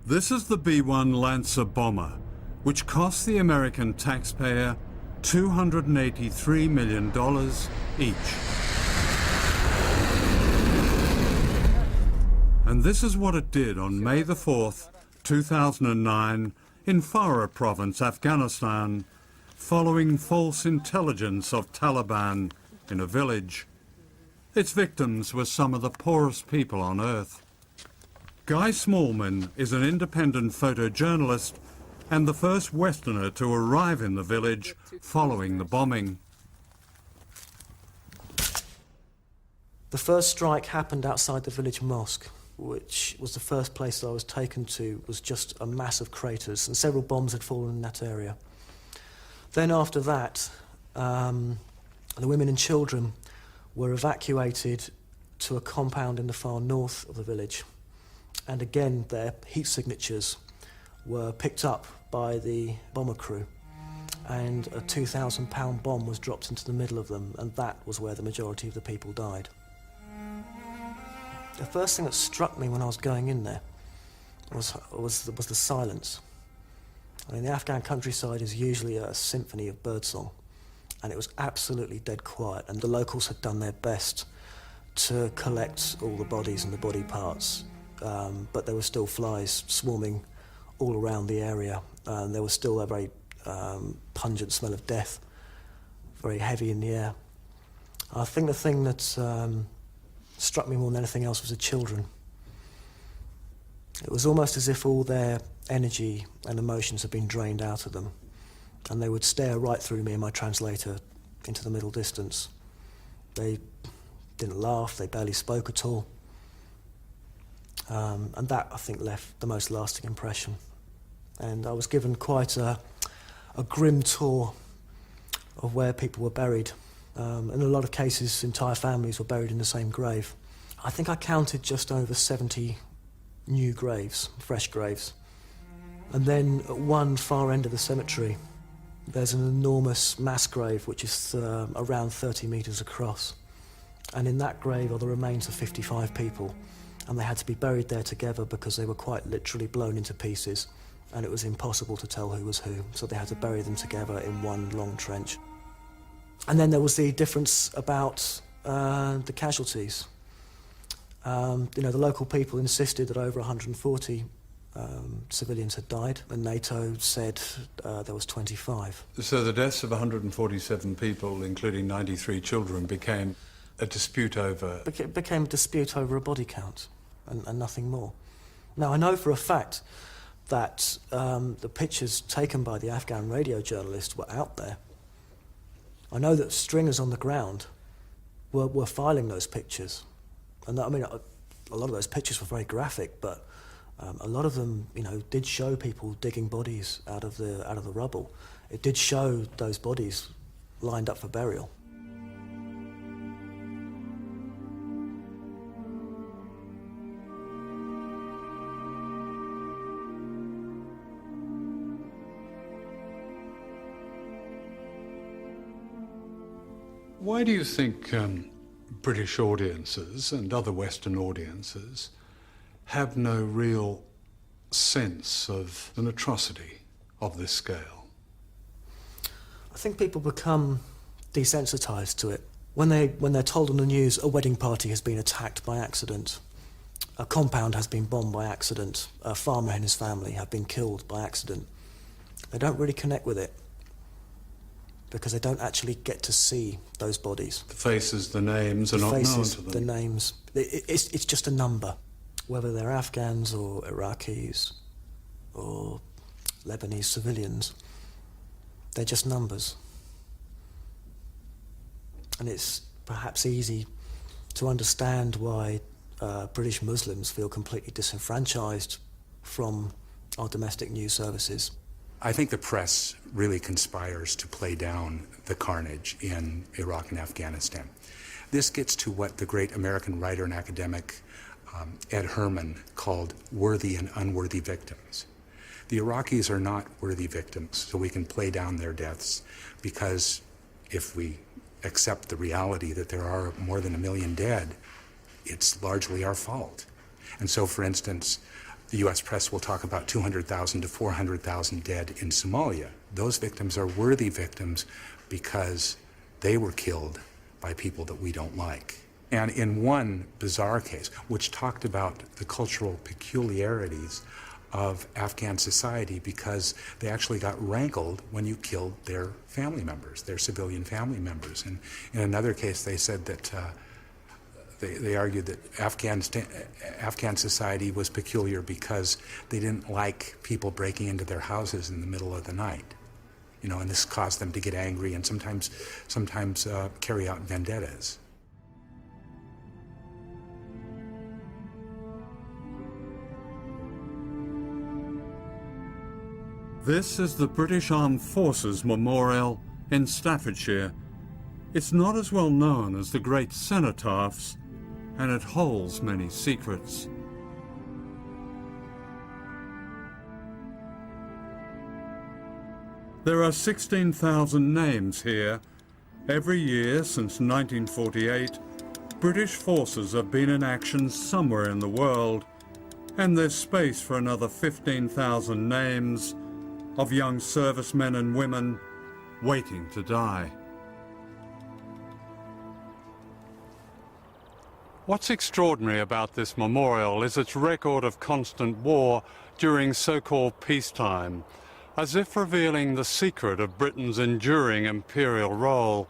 This is the B-1 Lancer bomber, which cost the American taxpayer $283 million each. And this is what it did on May the 4th, 2009, in Farah province, Afghanistan, following false intelligence of Taliban in a village. Its victims were some of the poorest people on earth. Guy Smallman is an independent photojournalist and the first Westerner to arrive in the village following the bombing. The first strike happened outside the village mosque, which was the first place that I was taken to, was just a mass of craters, and several bombs had fallen in that area. Then after that, the women and children were evacuated to a compound in the far north of the village. And again, their heat signatures were picked up by the bomber crew, and a 2,000-pound bomb was dropped into the middle of them, and that was where the majority of the people died. The first thing that struck me when I was going in there was the silence. I mean, the Afghan countryside is usually a symphony of birdsong, and it was absolutely dead quiet, and the locals had done their best to collect all the bodies and the body parts. But there were still flies swarming all around the area, and there was still a very pungent smell of death, very heavy in the air. I think the thing that struck me more than anything else was the children. It was almost as if all their energy and emotions had been drained out of them, and they would stare right through me and my translator into the middle distance. They didn't laugh, they barely spoke at all. And that, I think, left the most lasting impression. And I was given quite a grim tour of where people were buried. In a lot of cases, entire families were buried in the same grave. I think I counted just over 70 new graves, fresh graves. And then at one far end of the cemetery, there's an enormous mass grave which is around 30 metres across. And in that grave are the remains of 55 people. And they had to be buried there together because they were quite literally blown into pieces, and it was impossible to tell who was who, so they had to bury them together in one long trench. And then there was the difference about the casualties. The local people insisted that over 140 civilians had died, and NATO said there was 25. So the deaths of 147 people, including 93 children, became a dispute over... Became a dispute over a body count, and nothing more. Now, I know for a fact that the pictures taken by the Afghan radio journalist were out there. I know that stringers on the ground were filing those pictures. And I mean, a lot of those pictures were very graphic, but a lot of them, you know, did show people digging bodies out of the rubble. It did show those bodies lined up for burial. Why do you think British audiences and other Western audiences have no real sense of an atrocity of this scale? I think people become desensitized to it. When they're told on the news a wedding party has been attacked by accident, a compound has been bombed by accident, a farmer and his family have been killed by accident, they don't really connect with it, because they don't actually get to see those bodies. The faces, the names are not known to them. The names, it's just a number. Whether they're Afghans or Iraqis or Lebanese civilians, they're just numbers. And it's perhaps easy to understand why British Muslims feel completely disenfranchised from our domestic news services. I think the press really conspires to play down the carnage in Iraq and Afghanistan. This gets to what the great American writer and academic Ed Herman called worthy and unworthy victims. The Iraqis are not worthy victims, so we can play down their deaths, because if we accept the reality that there are more than 1 million dead, it's largely our fault. And so, for instance, the U.S. press will talk about 200,000 to 400,000 dead in Somalia. Those victims are worthy victims because they were killed by people that we don't like. And in one bizarre case, which talked about the cultural peculiarities of Afghan society, because they actually got rankled when you killed their family members, their civilian family members. And in another case, they said that they argued that Afghan society was peculiar because they didn't like people breaking into their houses in the middle of the night. You know, and this caused them to get angry and sometimes carry out vendettas. This is the British Armed Forces Memorial in Staffordshire. It's not as well known as the great cenotaphs, and it holds many secrets. There are 16,000 names here. Every year since 1948, British forces have been in action somewhere in the world, and there's space for another 15,000 names of young servicemen and women waiting to die. What's extraordinary about this memorial is its record of constant war during so-called peacetime, as if revealing the secret of Britain's enduring imperial role.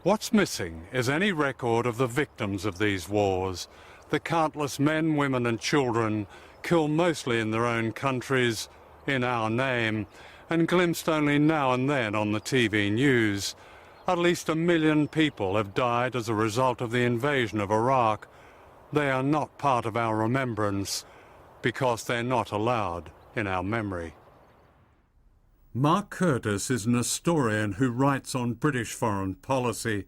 What's missing is any record of the victims of these wars, the countless men, women and children killed mostly in their own countries, in our name, and glimpsed only now and then on the TV news. At least 1 million people have died as a result of the invasion of Iraq. They are not part of our remembrance because they're not allowed in our memory. Mark Curtis is an historian who writes on British foreign policy.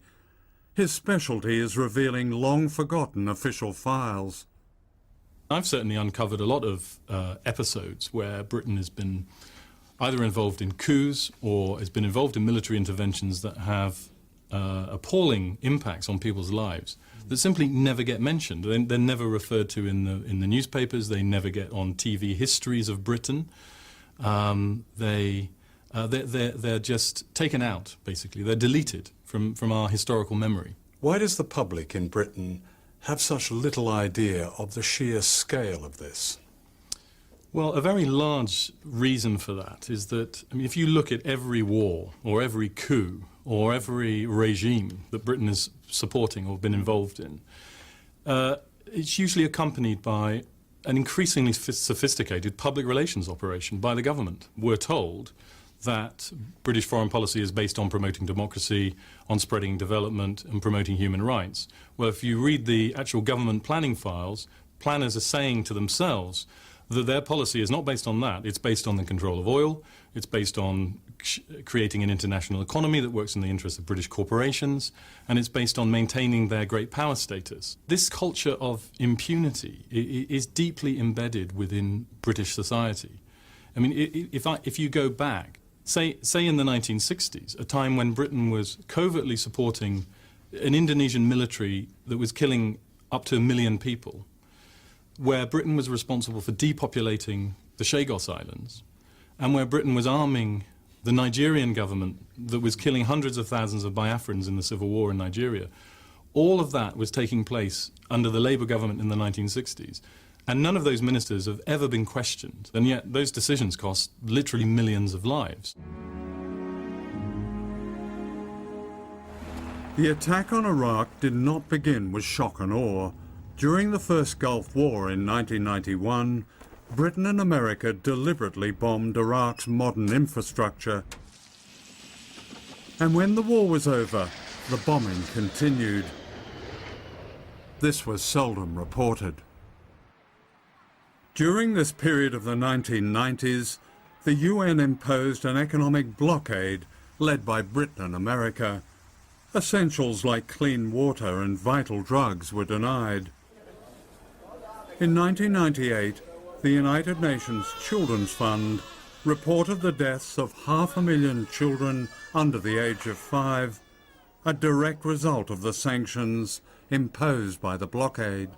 His specialty is revealing long-forgotten official files. I've certainly uncovered a lot of episodes where Britain has been either involved in coups or has been involved in military interventions that have appalling impacts on people's lives that simply never get mentioned. They're never referred to in the newspapers. They never get on TV histories of Britain. They're just taken out, basically. They're deleted from our historical memory. Why does the public in Britain have such little idea of the sheer scale of this? Well, a very large reason for that is that, I mean, if you look at every war or every coup or every regime that Britain is supporting or been involved in, it's usually accompanied by an increasingly sophisticated public relations operation by the government. We're told that British foreign policy is based on promoting democracy, on spreading development and promoting human rights. Well, if you read the actual government planning files, planners are saying to themselves that their policy is not based on that. It's based on the control of oil. It's based on creating an international economy that works in the interest of British corporations, and it's based on maintaining their great power status. This culture of impunity is deeply embedded within British society. I mean, if you go back, say in the 1960s, a time when Britain was covertly supporting an Indonesian military that was killing up to 1 million people, where Britain was responsible for depopulating the Chagos Islands, and where Britain was arming the Nigerian government that was killing hundreds of thousands of Biafrans in the civil war in Nigeria. All of that was taking place under the Labour government in the 1960s, and none of those ministers have ever been questioned, and yet those decisions cost literally millions of lives. The attack on Iraq did not begin with shock and awe. During the first Gulf War in 1991, Britain and America deliberately bombed Iraq's modern infrastructure. And when the war was over, the bombing continued. This was seldom reported. During this period of the 1990s, the UN imposed an economic blockade led by Britain and America. Essentials like clean water and vital drugs were denied. In 1998, the United Nations Children's Fund reported the deaths of 500,000 children under the age of 5, a direct result of the sanctions imposed by the blockade.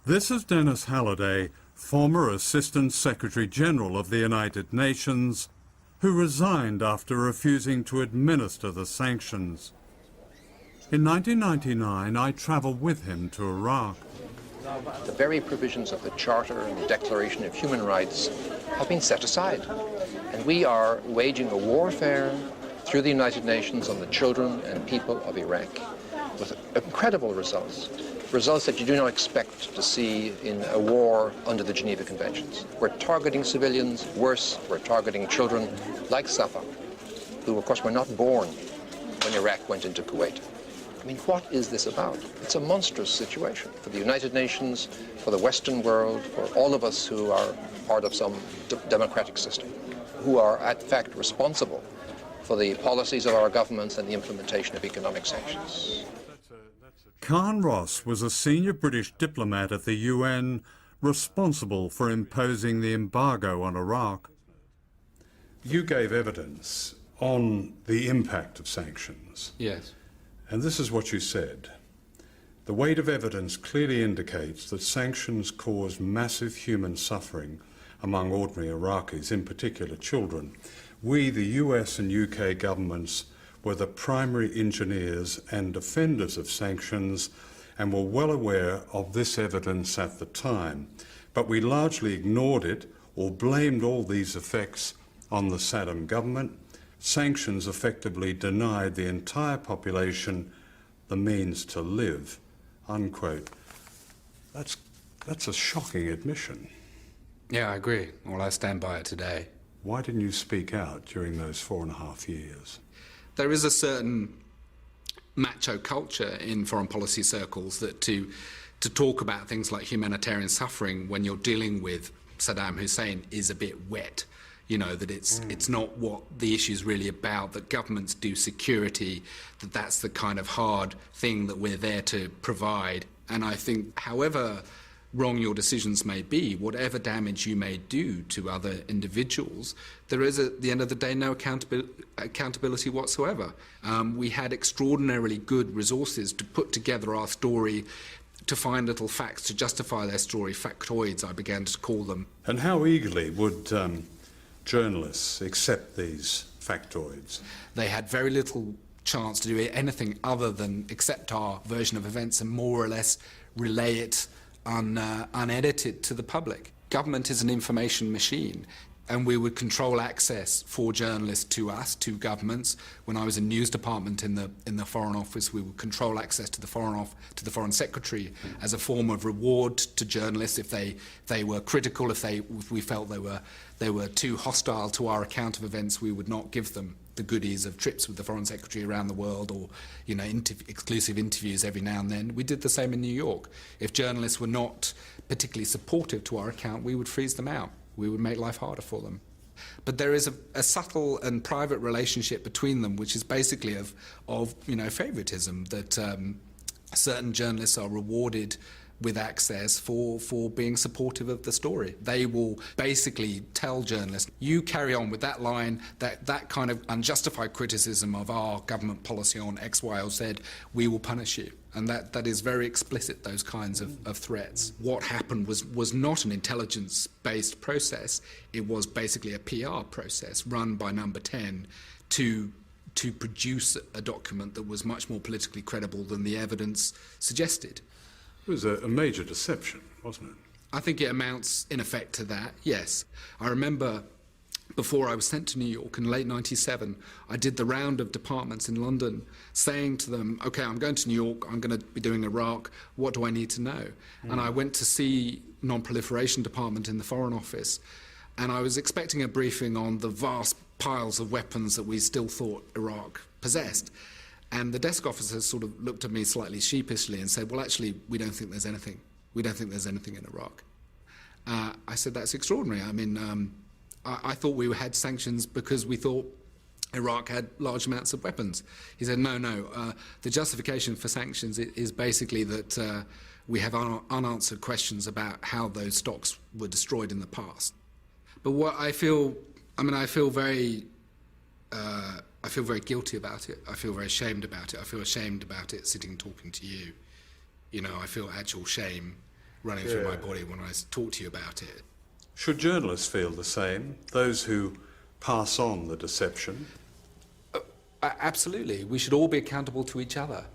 This is Dennis Halliday, former Assistant Secretary General of the United Nations, who resigned after refusing to administer the sanctions. In 1999, I travelled with him to Iraq. The very provisions of the Charter and the Declaration of Human Rights have been set aside. And we are waging a warfare through the United Nations on the children and people of Iraq with incredible results. Results that you do not expect to see in a war under the Geneva Conventions. We're targeting civilians, worse, we're targeting children like Safa, who of course were not born when Iraq went into Kuwait. I mean, what is this about? It's a monstrous situation for the United Nations, for the Western world, for all of us who are part of some democratic system, who are, in fact, responsible for the policies of our governments and the implementation of economic sanctions. Khan Ross was a senior British diplomat at the UN responsible for imposing the embargo on Iraq. You gave evidence on the impact of sanctions. Yes. And this is what you said. The weight of evidence clearly indicates that sanctions caused massive human suffering among ordinary Iraqis, in particular children. We, the US and UK governments, were the primary engineers and defenders of sanctions and were well aware of this evidence at the time. But we largely ignored it or blamed all these effects on the Saddam government. Sanctions effectively denied the entire population the means to live, unquote. That's a shocking admission. Yeah, I agree. Well, I stand by it today. Why didn't you speak out during those 4.5 years? There is a certain macho culture in foreign policy circles that to talk about things like humanitarian suffering when you're dealing with Saddam Hussein is a bit wet. You know, that it's not what the issue is really about, that governments do security, that that's the kind of hard thing that we're there to provide. And I think however wrong your decisions may be, whatever damage you may do to other individuals, there is at the end of the day no accountability whatsoever. We had extraordinarily good resources to put together our story, to find little facts to justify their story, factoids I began to call them. And how eagerly would journalists accept these factoids? They had very little chance to do anything other than accept our version of events and more or less relay it unedited to the public. Government is an information machine, and we would control access for journalists to us, to governments. When I was in news department in the Foreign Office, we would control access to the Foreign Secretary as a form of reward to journalists if they were critical, if we felt they were too hostile to our account of events. We would not give them the goodies of trips with the Foreign Secretary around the world, or exclusive interviews every now and then. We did the same in New York. If journalists were not particularly supportive to our account, we would freeze them out. We would make life harder for them. But there is a subtle and private relationship between them, which is basically of favoritism, that certain journalists are rewarded with access for being supportive of the story. They will basically tell journalists, you carry on with that line, that kind of unjustified criticism of our government policy on X, Y, or Z, we will punish you. And that is very explicit, those kinds of threats. What happened was not an intelligence-based process. It was basically a PR process run by Number 10 to produce a document that was much more politically credible than the evidence suggested. It was a major deception, wasn't it? I think it amounts, in effect, to that, yes. I remember before I was sent to New York in late '97, I did the round of departments in London, saying to them, OK, I'm going to New York, I'm going to be doing Iraq, what do I need to know? And I went to see non-proliferation department in the Foreign Office, and I was expecting a briefing on the vast piles of weapons that we still thought Iraq possessed. And the desk officer sort of looked at me slightly sheepishly and said, well, actually, we don't think there's anything. We don't think there's anything in Iraq. I said, that's extraordinary. I mean, I thought we had sanctions because we thought Iraq had large amounts of weapons. He said, no, the justification for sanctions is basically that we have unanswered questions about how those stocks were destroyed in the past. But what I feel very guilty about it. I feel very ashamed about it. I feel ashamed about it sitting talking to you. I feel actual shame running through my body when I talk to you about it. Should journalists feel the same, those who pass on the deception? Absolutely. We should all be accountable to each other.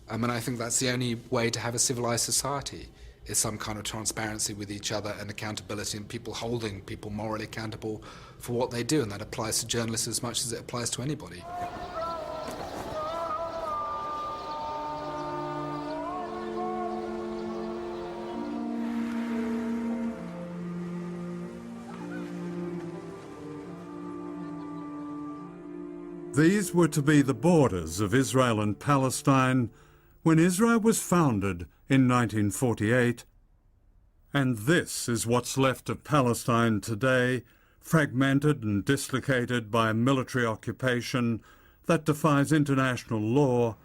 I think that's the only way to have a civilized society, is some kind of transparency with each other and accountability, and people holding people morally accountable for what they do, and that applies to journalists as much as it applies to anybody. These were to be the borders of Israel and Palestine when Israel was founded in 1948, and this is what's left of Palestine today, fragmented and dislocated by a military occupation that defies international law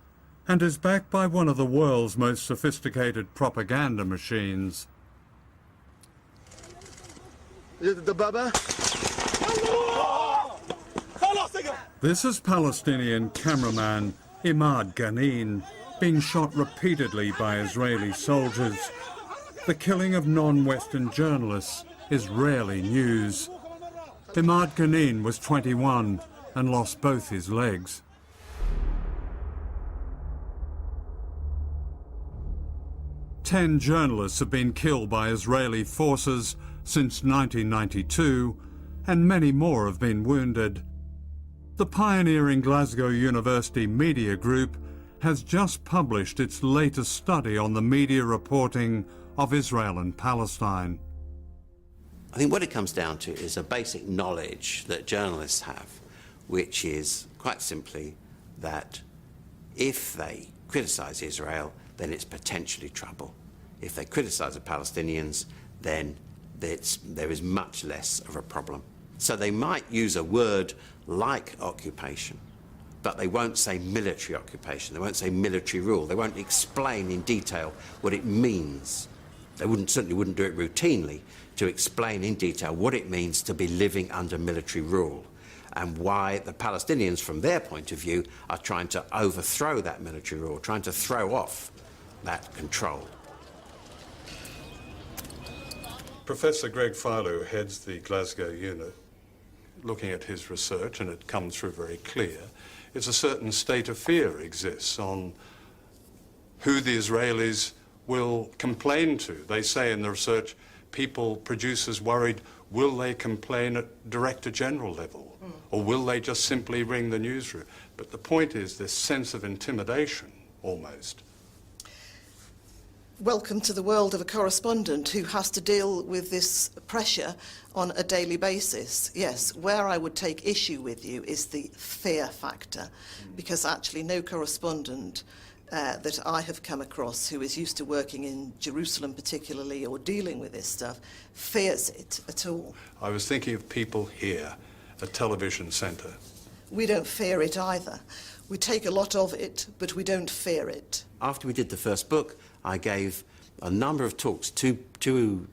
and is backed by one of the world's most sophisticated propaganda machines. This is Palestinian cameraman Imad Ghanin being shot repeatedly by Israeli soldiers. The killing of non-Western journalists is rarely news. Imad Ghanin was 21 and lost both his legs. Ten journalists have been killed by Israeli forces since 1992, and many more have been wounded. The pioneering Glasgow University Media Group has just published its latest study on the media reporting of Israel and Palestine. I think what it comes down to is a basic knowledge that journalists have, which is quite simply that if they criticise Israel, then it's potentially trouble. If they criticise the Palestinians, then there is much less of a problem. So they might use a word like occupation, but they won't say military occupation, they won't say military rule, they won't explain in detail what it means. They certainly wouldn't do it routinely to explain in detail what it means to be living under military rule and why the Palestinians, from their point of view, are trying to overthrow that military rule, trying to throw off that control. Professor Greg Philo heads the Glasgow unit. Looking at his research, and it comes through very clear, it's a certain state of fear exists on who the Israelis will complain to. They say in the research, producers worried, will they complain at Director General level? Or will they just simply ring the newsroom? But the point is this sense of intimidation, almost. Welcome to the world of a correspondent who has to deal with this pressure on a daily basis. Yes, where I would take issue with you is the fear factor, because actually no correspondent that I have come across who is used to working in Jerusalem particularly or dealing with this stuff fears it at all. I was thinking of people here at Television Centre. We don't fear it either. We take a lot of it, but we don't fear it. After we did the first book, I gave a number of talks to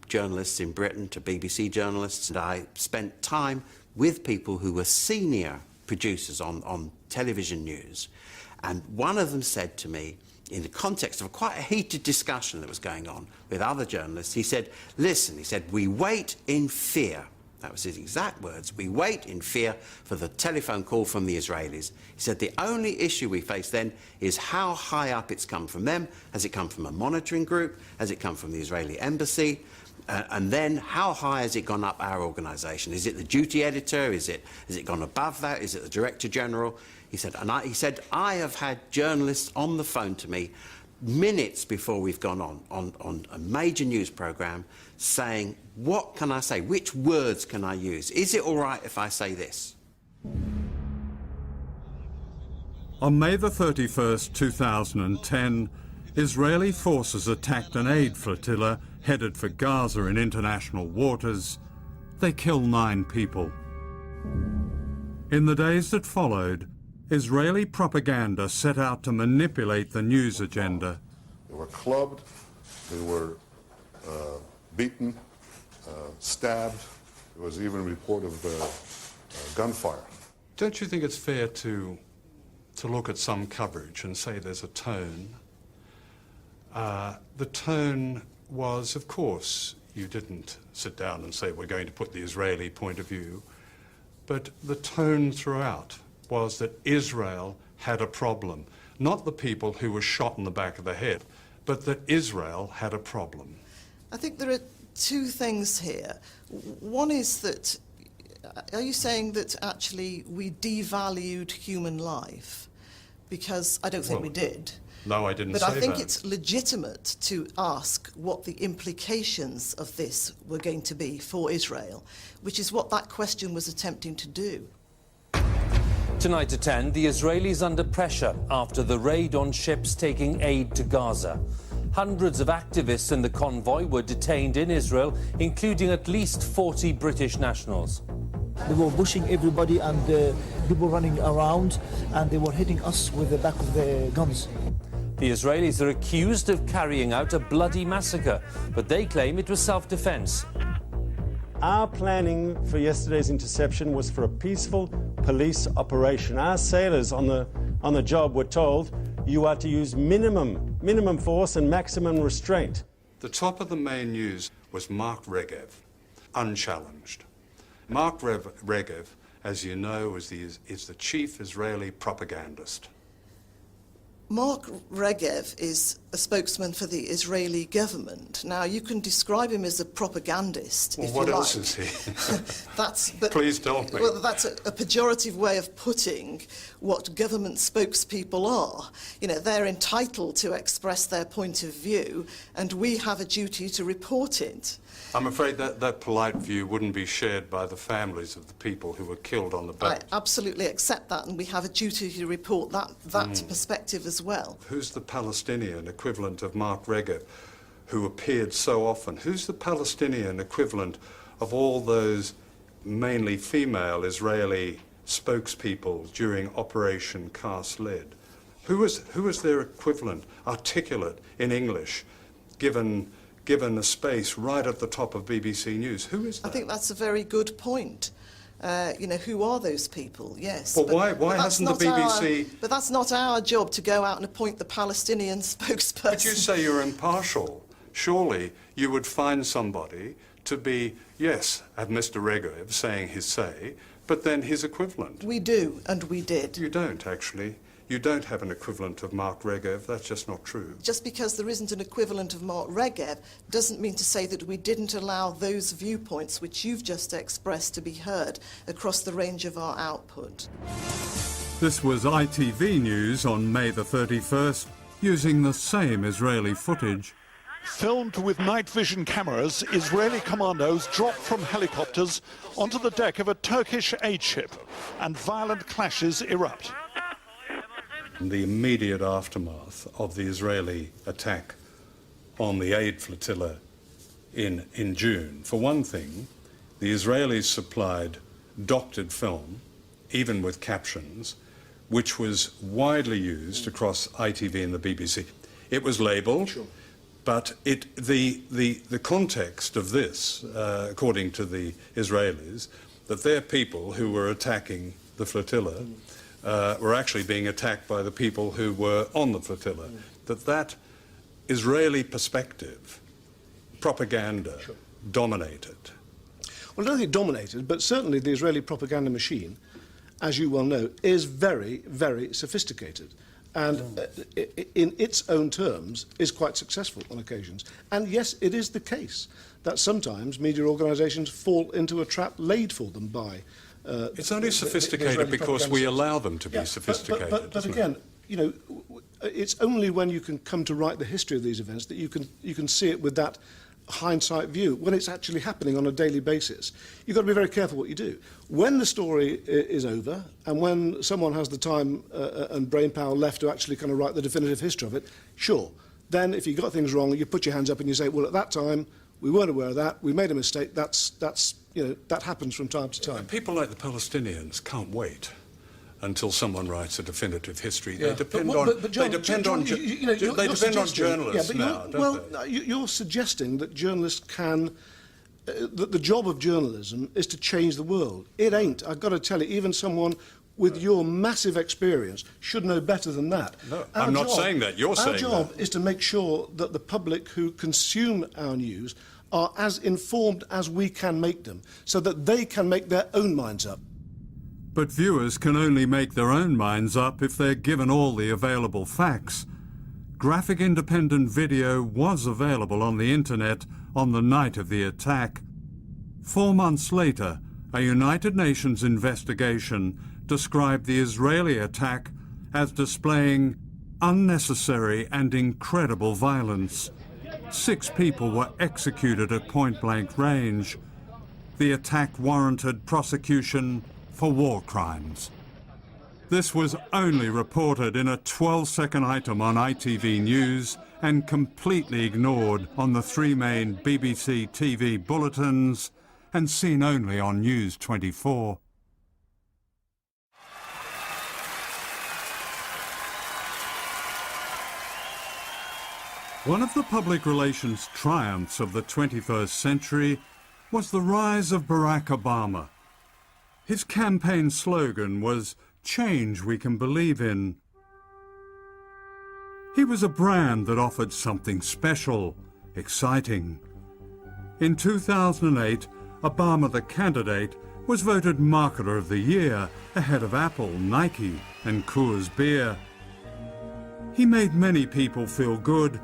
journalists in Britain, to BBC journalists, and I spent time with people who were senior producers on television news. And one of them said to me, in the context of quite a heated discussion that was going on with other journalists, he said, listen, he said, we wait in fear. That was his exact words. We wait in fear for the telephone call from the Israelis. He said the only issue we face then is how high up it's come from them. Has it come from a monitoring group? Has it come from the Israeli embassy? And then how high has it gone up our organisation? Is it the duty editor? Has it gone above that? Is it the Director General? He said, I have had journalists on the phone to me minutes before we've gone on a major news programme saying, what can I say? Which words can I use? Is it all right if I say this? On May the 31st, 2010, Israeli forces attacked an aid flotilla headed for Gaza in international waters. They killed 9 people. In the days that followed, Israeli propaganda set out to manipulate the news agenda. They were clubbed, they were beaten, stabbed. There was even a report of gunfire. Don't you think it's fair to look at some coverage and say there's a tone? The tone was, of course, you didn't sit down and say we're going to put the Israeli point of view, but the tone throughout was that Israel had a problem. Not the people who were shot in the back of the head, but that Israel had a problem. I think there are 2 things here. One is that, are you saying that actually we devalued human life? Because I don't think we did. No, I didn't say that. But I think that. it's legitimate to ask what the implications of this were going to be for Israel, which is what that question was attempting to do. Tonight at 10, the Israelis under pressure after the raid on ships taking aid to Gaza. Hundreds of activists in the convoy were detained in Israel, including at least 40 British nationals. They were pushing everybody and people running around, and they were hitting us with the back of the guns. The Israelis are accused of carrying out a bloody massacre, but they claim it was self-defense. Our planning for yesterday's interception was for a peaceful police operation. Our sailors on the job were told you are to use minimum force and maximum restraint. The top of the main news was Mark Regev, unchallenged. Mark Regev, as you know, is the chief Israeli propagandist. Mark Regev is a spokesman for the Israeli government. Now, you can describe him as a propagandist, if you like. What else is he? Please tell me. Well, that's a pejorative way of putting what government spokespeople are. You know, they're entitled to express their point of view, and we have a duty to report it. I'm afraid that polite view wouldn't be shared by the families of the people who were killed on the boat. I absolutely accept that, and we have a duty to report that perspective as well. Who's the Palestinian equivalent of Mark Regev, who appeared so often? Who's the Palestinian equivalent of all those mainly female Israeli spokespeople during Operation Cast Lead? Who was their equivalent, articulate in English, given a space right at the top of BBC News? Who is that? I think that's a very good point. You know, who are those people? Yes. Well, why hasn't the BBC... But that's not our job to go out and appoint the Palestinian spokesperson. But you say you're impartial. Surely you would find somebody to be, yes, have Mr. Regev saying his say, but then his equivalent. We do, and we did. You don't, actually. You don't have an equivalent of Mark Regev. That's just not true. Just because there isn't an equivalent of Mark Regev doesn't mean to say that we didn't allow those viewpoints which you've just expressed to be heard across the range of our output. This was ITV News on May the 31st, using the same Israeli footage. Filmed with night vision cameras, Israeli commandos drop from helicopters onto the deck of a Turkish aid ship, and violent clashes erupt. The immediate aftermath of the Israeli attack on the aid flotilla in June. For one thing, the Israelis supplied doctored film, even with captions, which was widely used across ITV and the BBC. It was labelled, but the context of this, according to the Israelis, that their people who were attacking the flotilla were actually being attacked by the people who were on the flotilla. That Israeli perspective, propaganda, dominated. Well, I don't think it dominated, but certainly the Israeli propaganda machine, as you well know, is very, very sophisticated. And in its own terms, is quite successful on occasions. And yes, it is the case that sometimes media organisations fall into a trap laid for them by it's only sophisticated because we allow them to be sophisticated. But again, you know, it's only when you can come to write the history of these events that you can see it with that hindsight view. When it's actually happening on a daily basis, you've got to be very careful what you do. When the story is over, and when someone has the time and brain power left to actually kind of write the definitive history of it, sure. Then, if you got things wrong, you put your hands up and you say, well, at that time, we weren't aware of that, we made a mistake, that's you know, that happens from time to time. People like the Palestinians can't wait until someone writes a definitive history. They depend on journalists now, don't they? You're suggesting that journalists can... that the job of journalism is to change the world. It ain't. I've got to tell you, even someone with your massive experience should know better than that. No, I'm not saying that. You're saying that. Our job is to make sure that the public who consume our news are as informed as we can make them, so that they can make their own minds up. But viewers can only make their own minds up if they're given all the available facts. Graphic independent video was available on the internet on the night of the attack. 4 months later, a United Nations investigation described the Israeli attack as displaying unnecessary and incredible violence. 6 people were executed at point-blank range. The attack warranted prosecution for war crimes. This was only reported in a 12-second item on ITV News and completely ignored on the 3 main BBC TV bulletins and seen only on News 24. One of the public relations triumphs of the 21st century was the rise of Barack Obama. His campaign slogan was, "Change we can believe in." He was a brand that offered something special, exciting. In 2008, Obama, the candidate, was voted Marketer of the Year, ahead of Apple, Nike, and Coors Beer. He made many people feel good,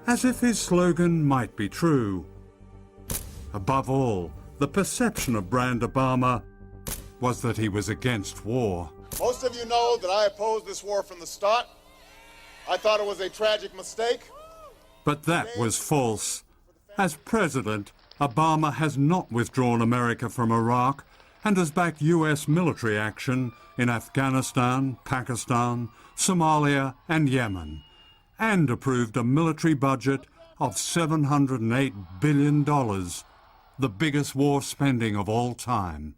as if his slogan might be true. Above all, the perception of brand Obama was that he was against war. Most of you know that I opposed this war from the start. I thought it was a tragic mistake. But that was false. As president, Obama has not withdrawn America from Iraq and has backed US military action in Afghanistan, Pakistan, Somalia and Yemen, and approved a military budget of $708 billion, the biggest war spending of all time.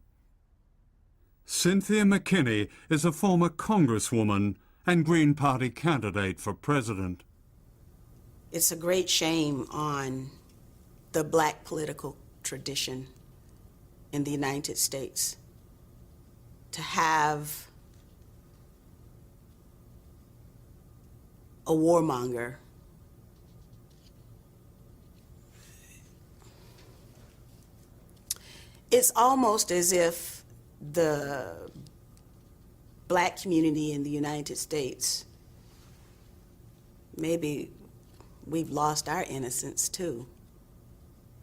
Cynthia McKinney is a former Congresswoman and Green Party candidate for president. It's a great shame on the black political tradition in the United States to have a warmonger it's almost as if the black community in the United States, maybe we've lost our innocence too,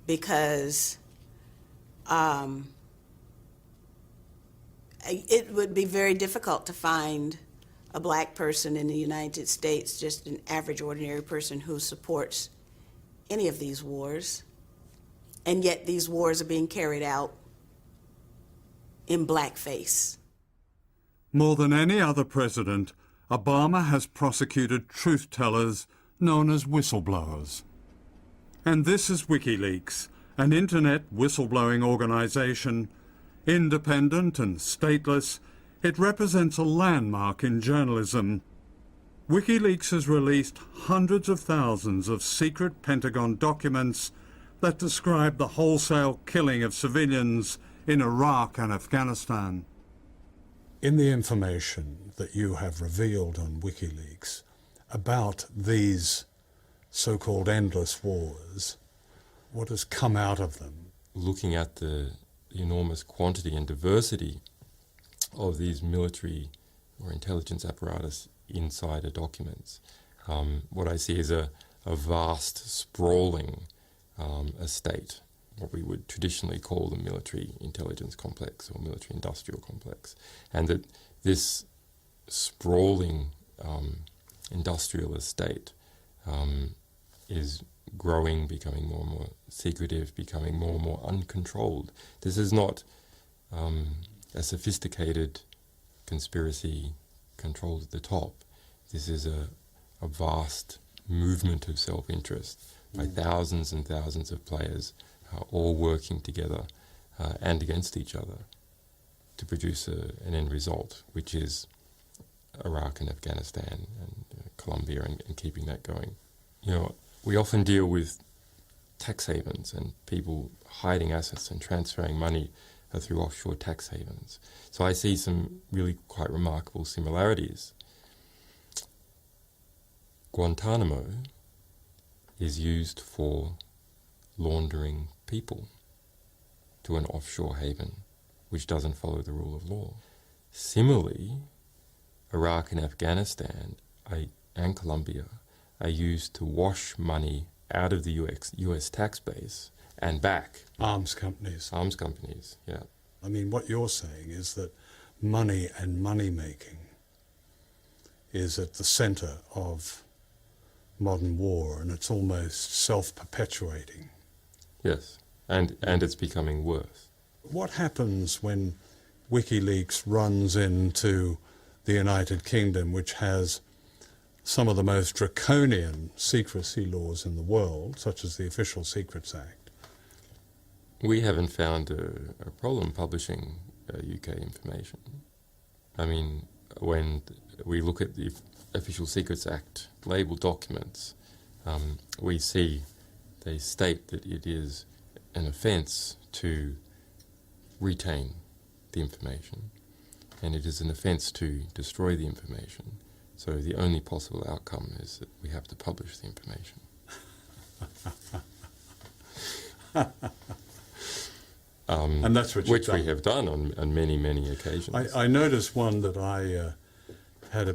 because it would be very difficult to find a black person in the United States, just an average, ordinary person who supports any of these wars. And yet these wars are being carried out in blackface. More than any other president, Obama has prosecuted truth-tellers known as whistleblowers. And this is WikiLeaks, an internet whistleblowing organization. Independent and stateless, it represents a landmark in journalism. WikiLeaks has released hundreds of thousands of secret Pentagon documents that describe the wholesale killing of civilians in Iraq and Afghanistan. In the information that you have revealed on WikiLeaks about these so-called endless wars, what has come out of them? Looking at the enormous quantity and diversity of these military or intelligence apparatus insider documents, what I see is a vast, sprawling estate, what we would traditionally call the military intelligence complex or military industrial complex, and that this sprawling industrial estate is growing, becoming more and more secretive, becoming more and more uncontrolled. This is not a sophisticated conspiracy controlled at the top. This is a vast movement of self-interest by thousands and thousands of players all working together and against each other to produce an end result, which is Iraq and Afghanistan and Colombia and keeping that going. You know, we often deal with tax havens and people hiding assets and transferring money through offshore tax havens. So I see some really quite remarkable similarities. Guantanamo is used for laundering people to an offshore haven which doesn't follow the rule of law. Similarly, Iraq and Afghanistan and Colombia are used to wash money out of the US tax base and back. Arms companies. Arms companies, yeah. I mean, what you're saying is that money and money-making is at the centre of modern war, and it's almost self-perpetuating. Yes, and it's becoming worse. What happens when WikiLeaks runs into the United Kingdom, which has some of the most draconian secrecy laws in the world, such as the Official Secrets Act? We haven't found a problem publishing UK information. I mean, when we look at the Official Secrets Act labelled documents, we see they state that it is an offence to retain the information, and it is an offence to destroy the information. So the only possible outcome is that we have to publish the information. And that's what which we have done on many, many occasions. I noticed one that I had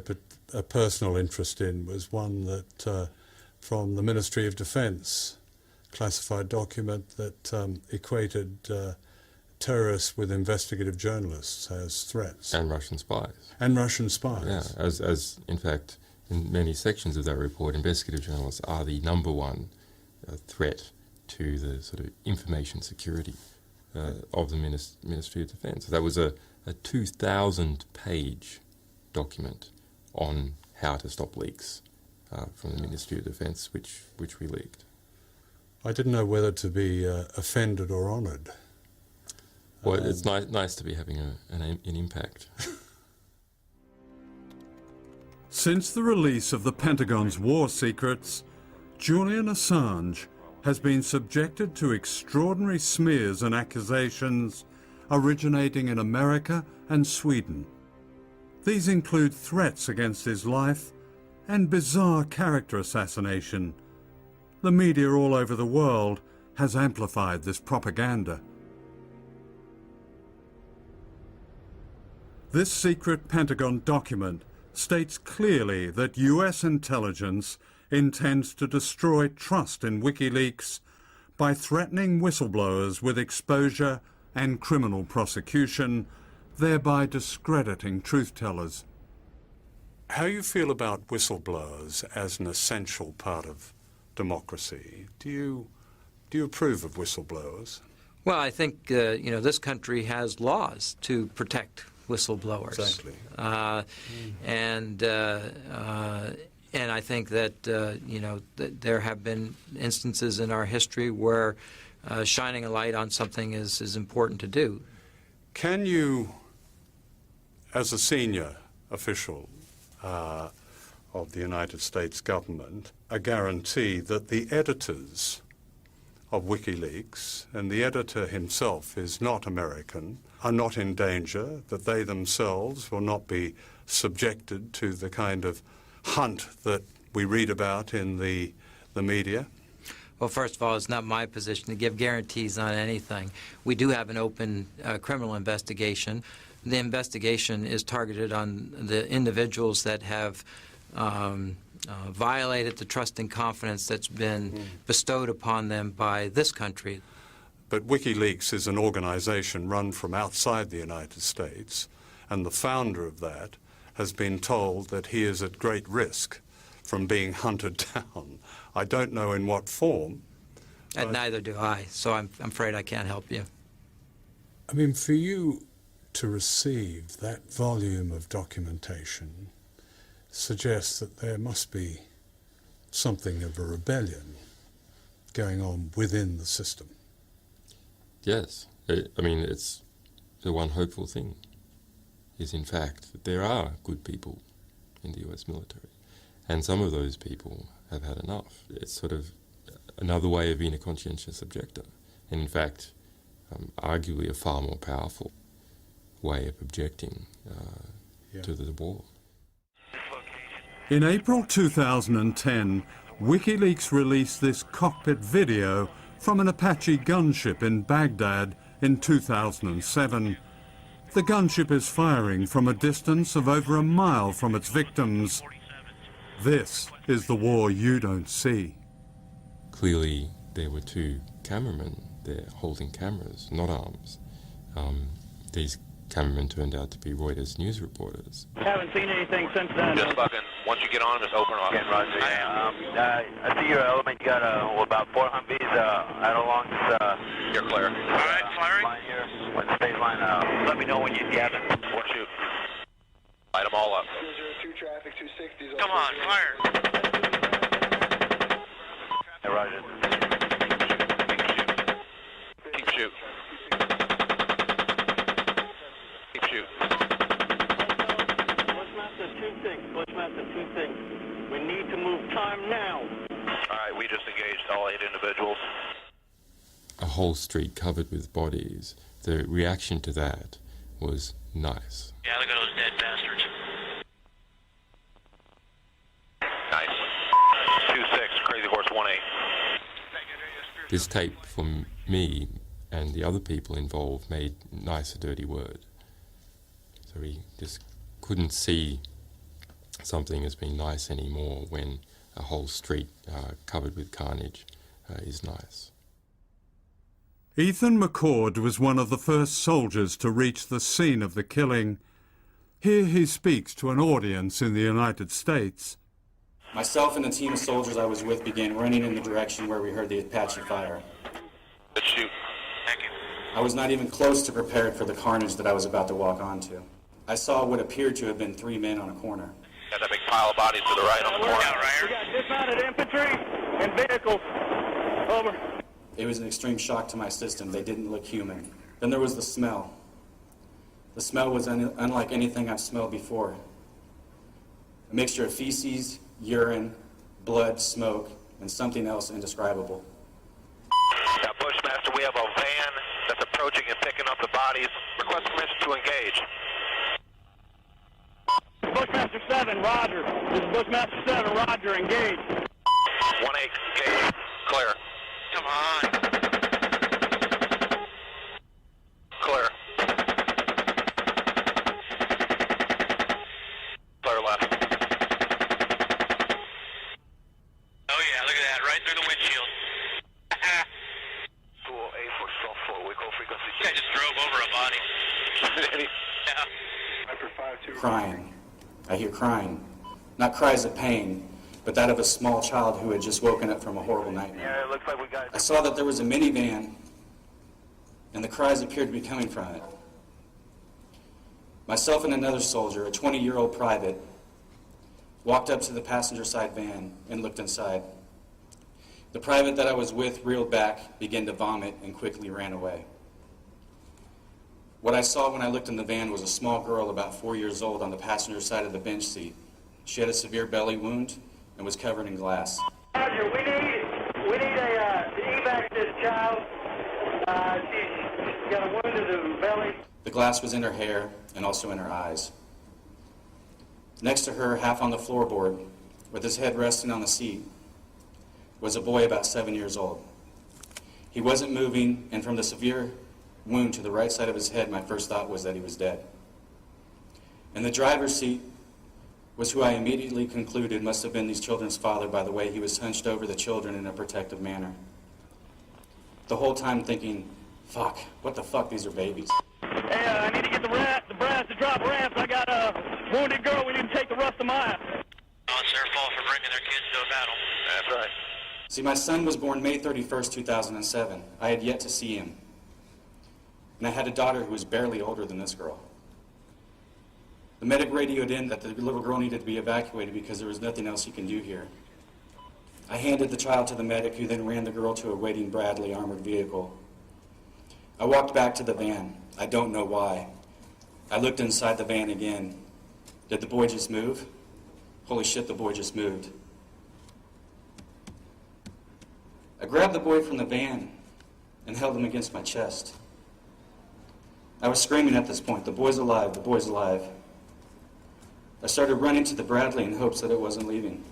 a personal interest in was one that from the Ministry of Defence, classified document that equated terrorists with investigative journalists as threats. And Russian spies. And Russian spies. Yeah, as in fact, in many sections of that report, investigative journalists are the number one threat to the sort of information security of the Ministry of Defence. That was a 2,000-page document on how to stop leaks from the Ministry of Defence, which we leaked. I didn't know whether to be offended or honoured. Well, it's nice to be having an impact. Since the release of the Pentagon's war secrets, Julian Assange has been subjected to extraordinary smears and accusations originating in America and Sweden. These include threats against his life and bizarre character assassination. The media all over the world has amplified this propaganda. This secret Pentagon document states clearly that US intelligence intends to destroy trust in WikiLeaks by threatening whistleblowers with exposure and criminal prosecution, thereby discrediting truth-tellers. How you feel about whistleblowers as an essential part of democracy? Do you approve of whistleblowers? Well, I think this country has laws to protect whistleblowers. Exactly. And I think that that there have been instances in our history where shining a light on something is important to do. Can you, as a senior official of the United States government, a guarantee that the editors of WikiLeaks, and the editor himself is not American, are not in danger, that they themselves will not be subjected to the kind of hunt that we read about in the media? Well, first of all, it's not my position to give guarantees on anything. We do have an open criminal investigation. The investigation is targeted on the individuals that have violated the trust and confidence that's been bestowed upon them by this country. But WikiLeaks is an organization run from outside the United States, and the founder of that has been told that he is at great risk from being hunted down. I don't know in what form. And neither do I, so I'm afraid I can't help you. I mean, for you to receive that volume of documentation suggests that there must be something of a rebellion going on within the system. Yes. I mean, it's the one hopeful thing is, in fact, that there are good people in the US military. And some of those people have had enough. It's sort of another way of being a conscientious objector. And in fact, arguably a far more powerful way of objecting to the war. In April 2010, WikiLeaks released this cockpit video from an Apache gunship in Baghdad in 2007. The gunship is firing from a distance of over a mile from its victims. This is the war you don't see. Clearly, there were two cameramen there holding cameras, not arms. These cameramen turned out to be Reuters news reporters. Haven't seen anything since then. Just fucking, once you get on them, just open them up. Yeah, Roger. I see your element. You got about 4 Humvees out along this. You're clear. All right, firing. Line here. When the stage line, let me know when you get it. One shoot. Light them all up. 202 traffic, 260. Come on, fire. Hey, Roger. Keep shooting. Keep shooting. Bushmaster 2-6. Bushmaster 2-6. We need to move time now. All right, we just engaged all 8 individuals. A whole street covered with bodies. The reaction to that was nice. Yeah, look at those dead bastards. Nice. 2-6, Crazy Horse 1-8. This tape from me and the other people involved made nice a dirty word. So we just couldn't see something as being nice anymore when a whole street covered with carnage is nice. Ethan McCord was one of the first soldiers to reach the scene of the killing. Here he speaks to an audience in the United States. Myself and the team of soldiers I was with began running in the direction where we heard the Apache fire. Let's shoot. Thank you. I was not even close to prepared for the carnage that I was about to walk onto. I saw what appeared to have been 3 men on a corner. Got that big pile of bodies to the right on the corner. We got dismounted infantry and vehicles. Over. It was an extreme shock to my system. They didn't look human. Then there was the smell. The smell was unlike anything I've smelled before. A mixture of feces, urine, blood, smoke, and something else indescribable. Now, Bushmaster, we have a van that's approaching and picking up the bodies. Request permission to engage. Bushmaster 7, Roger. This is Bushmaster 7, Roger, engage. 1-8, engage. Clear. Come on. Clear. crying. I hear crying. Not cries of pain, but that of a small child who had just woken up from a horrible nightmare. Yeah, it looks like we got... I saw that there was a minivan, and the cries appeared to be coming from it. Myself and another soldier, a 20-year-old private, walked up to the passenger side van and looked inside. The private that I was with reeled back, began to vomit, and quickly ran away. What I saw when I looked in the van was a small girl about 4 years old on the passenger side of the bench seat. She had a severe belly wound and was covered in glass. Roger, we need to evac this child. She's got a wound to the belly. The glass was in her hair and also in her eyes. Next to her, half on the floorboard, with his head resting on the seat, was a boy about 7 years old. He wasn't moving, and from the severe wound to the right side of his head, my first thought was that he was dead. In the driver's seat was who I immediately concluded must have been these children's father by the way he was hunched over the children in a protective manner. The whole time thinking, fuck, what the fuck, these are babies. Hey, I need to get the brass to drop ramps. I got a wounded girl. We need to take the rest of mine. Oh, it's their fault for bringing their kids to a battle. That's right. See, my son was born May 31st, 2007. I had yet to see him. And I had a daughter who was barely older than this girl. The medic radioed in that the little girl needed to be evacuated because there was nothing else he can do here. I handed the child to the medic, who then ran the girl to a waiting Bradley armored vehicle. I walked back to the van. I don't know why. I looked inside the van again. Did the boy just move? Holy shit, the boy just moved. I grabbed the boy from the van and held him against my chest. I was screaming at this point, the boy's alive, the boy's alive. I started running to the Bradley in hopes that it wasn't leaving.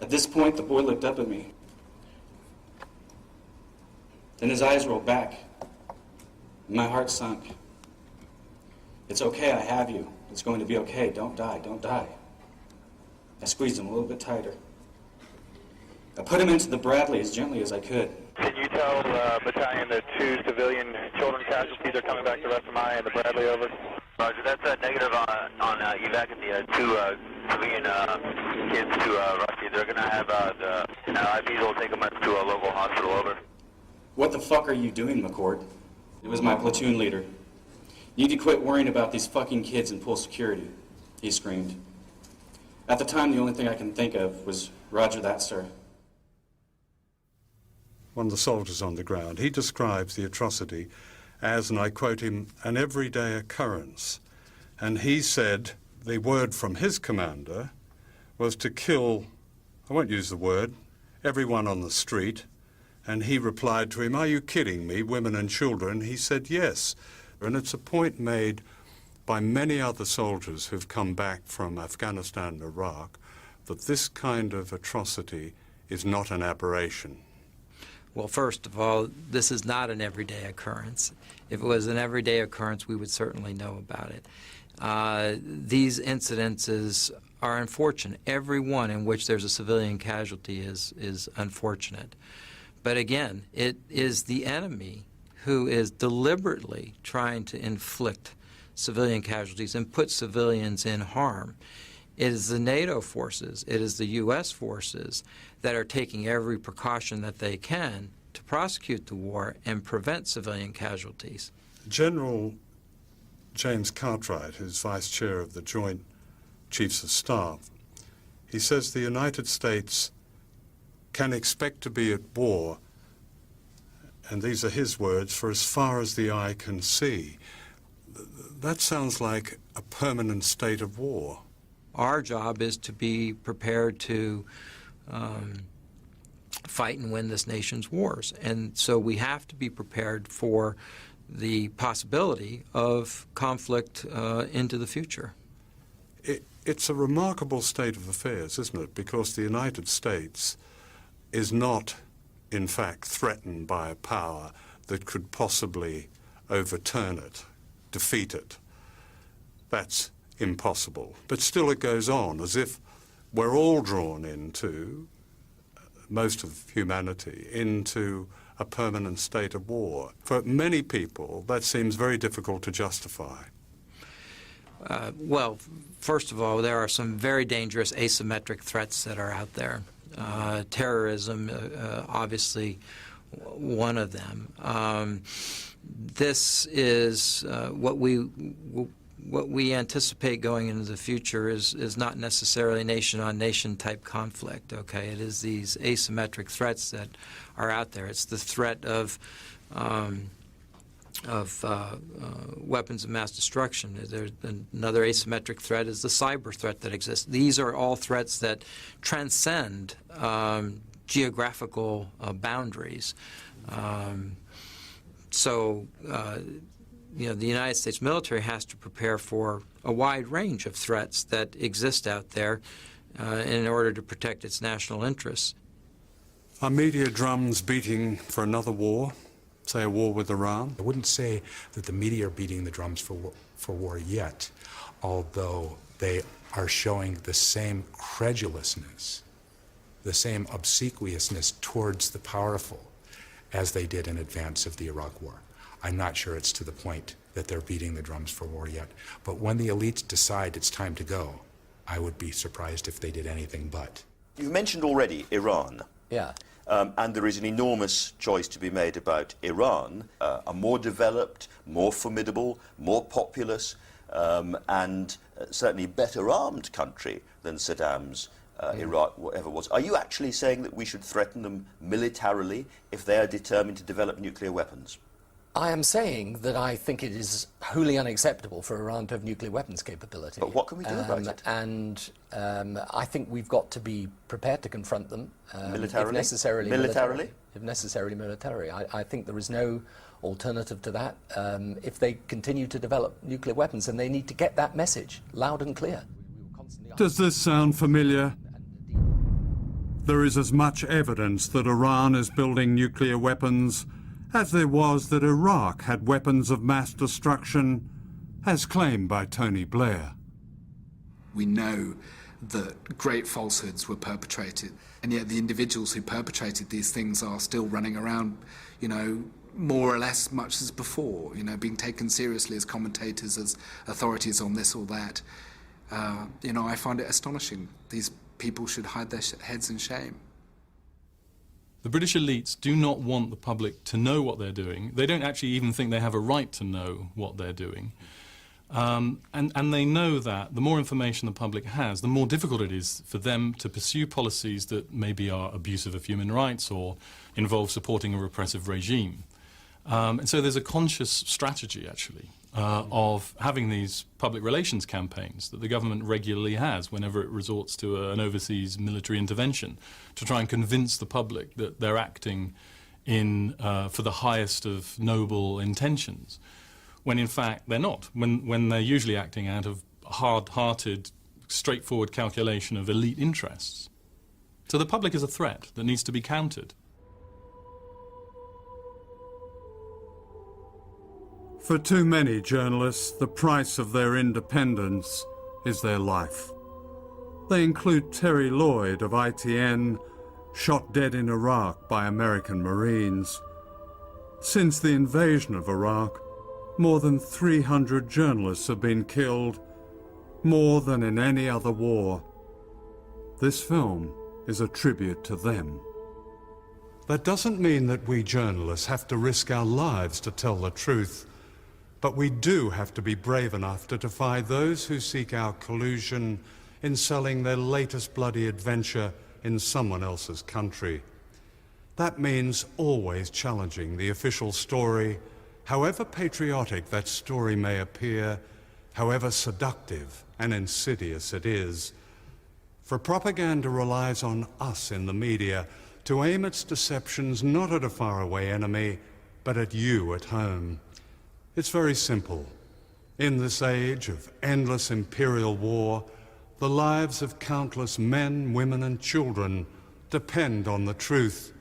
At this point, the boy looked up at me. Then his eyes rolled back, and my heart sunk. It's okay, I have you. It's going to be okay. Don't die, don't die. I squeezed him a little bit tighter. I put him into the Bradley as gently as I could. Can you tell battalion that 2 civilian children casualties are coming back to Restamai and the Bradley over? Roger, that's a negative on evac at the 2 civilian kids to Rusty. They're going to have the IVs will take them to a local hospital, over. What the fuck are you doing, McCord? It was my platoon leader. You need to quit worrying about these fucking kids and pull security, he screamed. At the time, the only thing I can think of was, Roger that, sir. One of the soldiers on the ground, he describes the atrocity as, and I quote him, an everyday occurrence. And he said the word from his commander was to kill, I won't use the word, everyone on the street. And he replied to him, are you kidding me, women and children? He said, yes. And it's a point made by many other soldiers who've come back from Afghanistan and Iraq that this kind of atrocity is not an aberration. Well, first of all, this is not an everyday occurrence. If it was an everyday occurrence, we would certainly know about it. These incidences are unfortunate. Every one in which there's a civilian casualty is unfortunate. But again, it is the enemy who is deliberately trying to inflict civilian casualties and put civilians in harm. It is the NATO forces, it is the U.S. forces that are taking every precaution that they can to prosecute the war and prevent civilian casualties. General James Cartwright, who's Vice Chair of the Joint Chiefs of Staff, he says the United States can expect to be at war, and these are his words, for as far as the eye can see. That sounds like a permanent state of war. Our job is to be prepared to fight and win this nation's wars. And so we have to be prepared for the possibility of conflict into the future. It's a remarkable state of affairs, isn't it? Because the United States is not, in fact, threatened by a power that could possibly overturn it, defeat it. That's impossible. But still it goes on as if we're all drawn into, most of humanity, into a permanent state of war. For many people, that seems very difficult to justify. Well, first of all, there are some very dangerous asymmetric threats that are out there. Terrorism, obviously, one of them. This is what we anticipate going into the future is not necessarily nation-on-nation type conflict. Okay, it is these asymmetric threats that are out there. It's the threat of weapons of mass destruction. There's another asymmetric threat is the cyber threat that exists. These are all threats that transcend geographical boundaries. You know, the United States military has to prepare for a wide range of threats that exist out there in order to protect its national interests. Are media drums beating for another war? Say a war with Iran? I wouldn't say that the media are beating the drums for war yet, although they are showing the same credulousness, the same obsequiousness towards the powerful as they did in advance of the Iraq War. I'm not sure it's to the point that they're beating the drums for war yet, but when the elites decide it's time to go, I would be surprised if they did anything but. You've mentioned already Iran. Yeah. And there is an enormous choice to be made about Iran, a more developed, more formidable, more populous, and certainly better armed country than Saddam's Iraq, whatever it was. Are you actually saying that we should threaten them militarily if they are determined to develop nuclear weapons? I am saying that I think it is wholly unacceptable for Iran to have nuclear weapons capability. But what can we do about it? And I think we've got to be prepared to confront them. Militarily? If necessarily militarily? If necessarily militarily. I think there is no alternative to that. If they continue to develop nuclear weapons, then they need to get that message loud and clear. Does this sound familiar? There is as much evidence that Iran is building nuclear weapons as there was that Iraq had weapons of mass destruction, as claimed by Tony Blair. We know that great falsehoods were perpetrated, and yet the individuals who perpetrated these things are still running around, you know, more or less much as before, you know, being taken seriously as commentators, as authorities on this or that. You know, I find it astonishing. These people should hide their heads in shame. The British elites do not want the public to know what they're doing. They don't actually even think they have a right to know what they're doing. And they know that the more information the public has, the more difficult it is for them to pursue policies that maybe are abusive of human rights or involve supporting a repressive regime. And so there's a conscious strategy, actually, of having these public relations campaigns that the government regularly has whenever it resorts to an overseas military intervention to try and convince the public that they're acting for the highest of noble intentions, when in fact they're not, when they're usually acting out of hard-hearted, straightforward calculation of elite interests. So the public is a threat that needs to be countered. For too many journalists, the price of their independence is their life. They include Terry Lloyd of ITN, shot dead in Iraq by American Marines. Since the invasion of Iraq, more than 300 journalists have been killed, more than in any other war. This film is a tribute to them. That doesn't mean that we journalists have to risk our lives to tell the truth. But we do have to be brave enough to defy those who seek our collusion in selling their latest bloody adventure in someone else's country. That means always challenging the official story, however patriotic that story may appear, however seductive and insidious it is. For propaganda relies on us in the media to aim its deceptions not at a faraway enemy, but at you at home. It's very simple. In this age of endless imperial war, the lives of countless men, women, and children depend on the truth,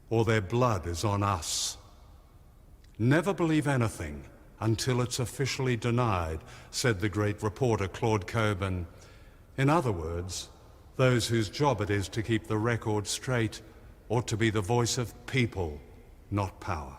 or their blood is on us. Never believe anything until it's officially denied, said the great reporter Claude Cockburn. In other words, those whose job it is to keep the record straight ought to be the voice of people, not power.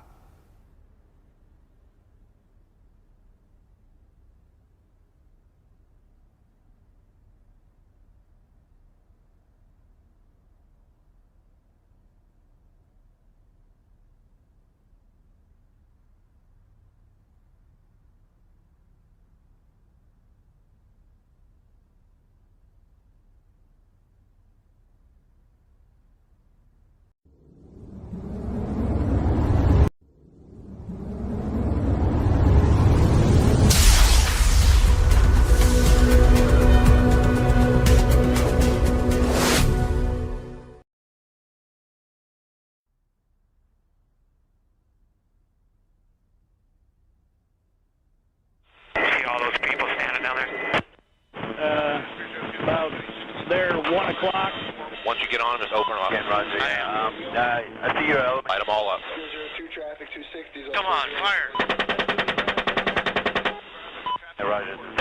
Once you get on them, just open them up. Roger. I see your element. Light them all up. 002 traffic, 260. Come on, fire. Roger.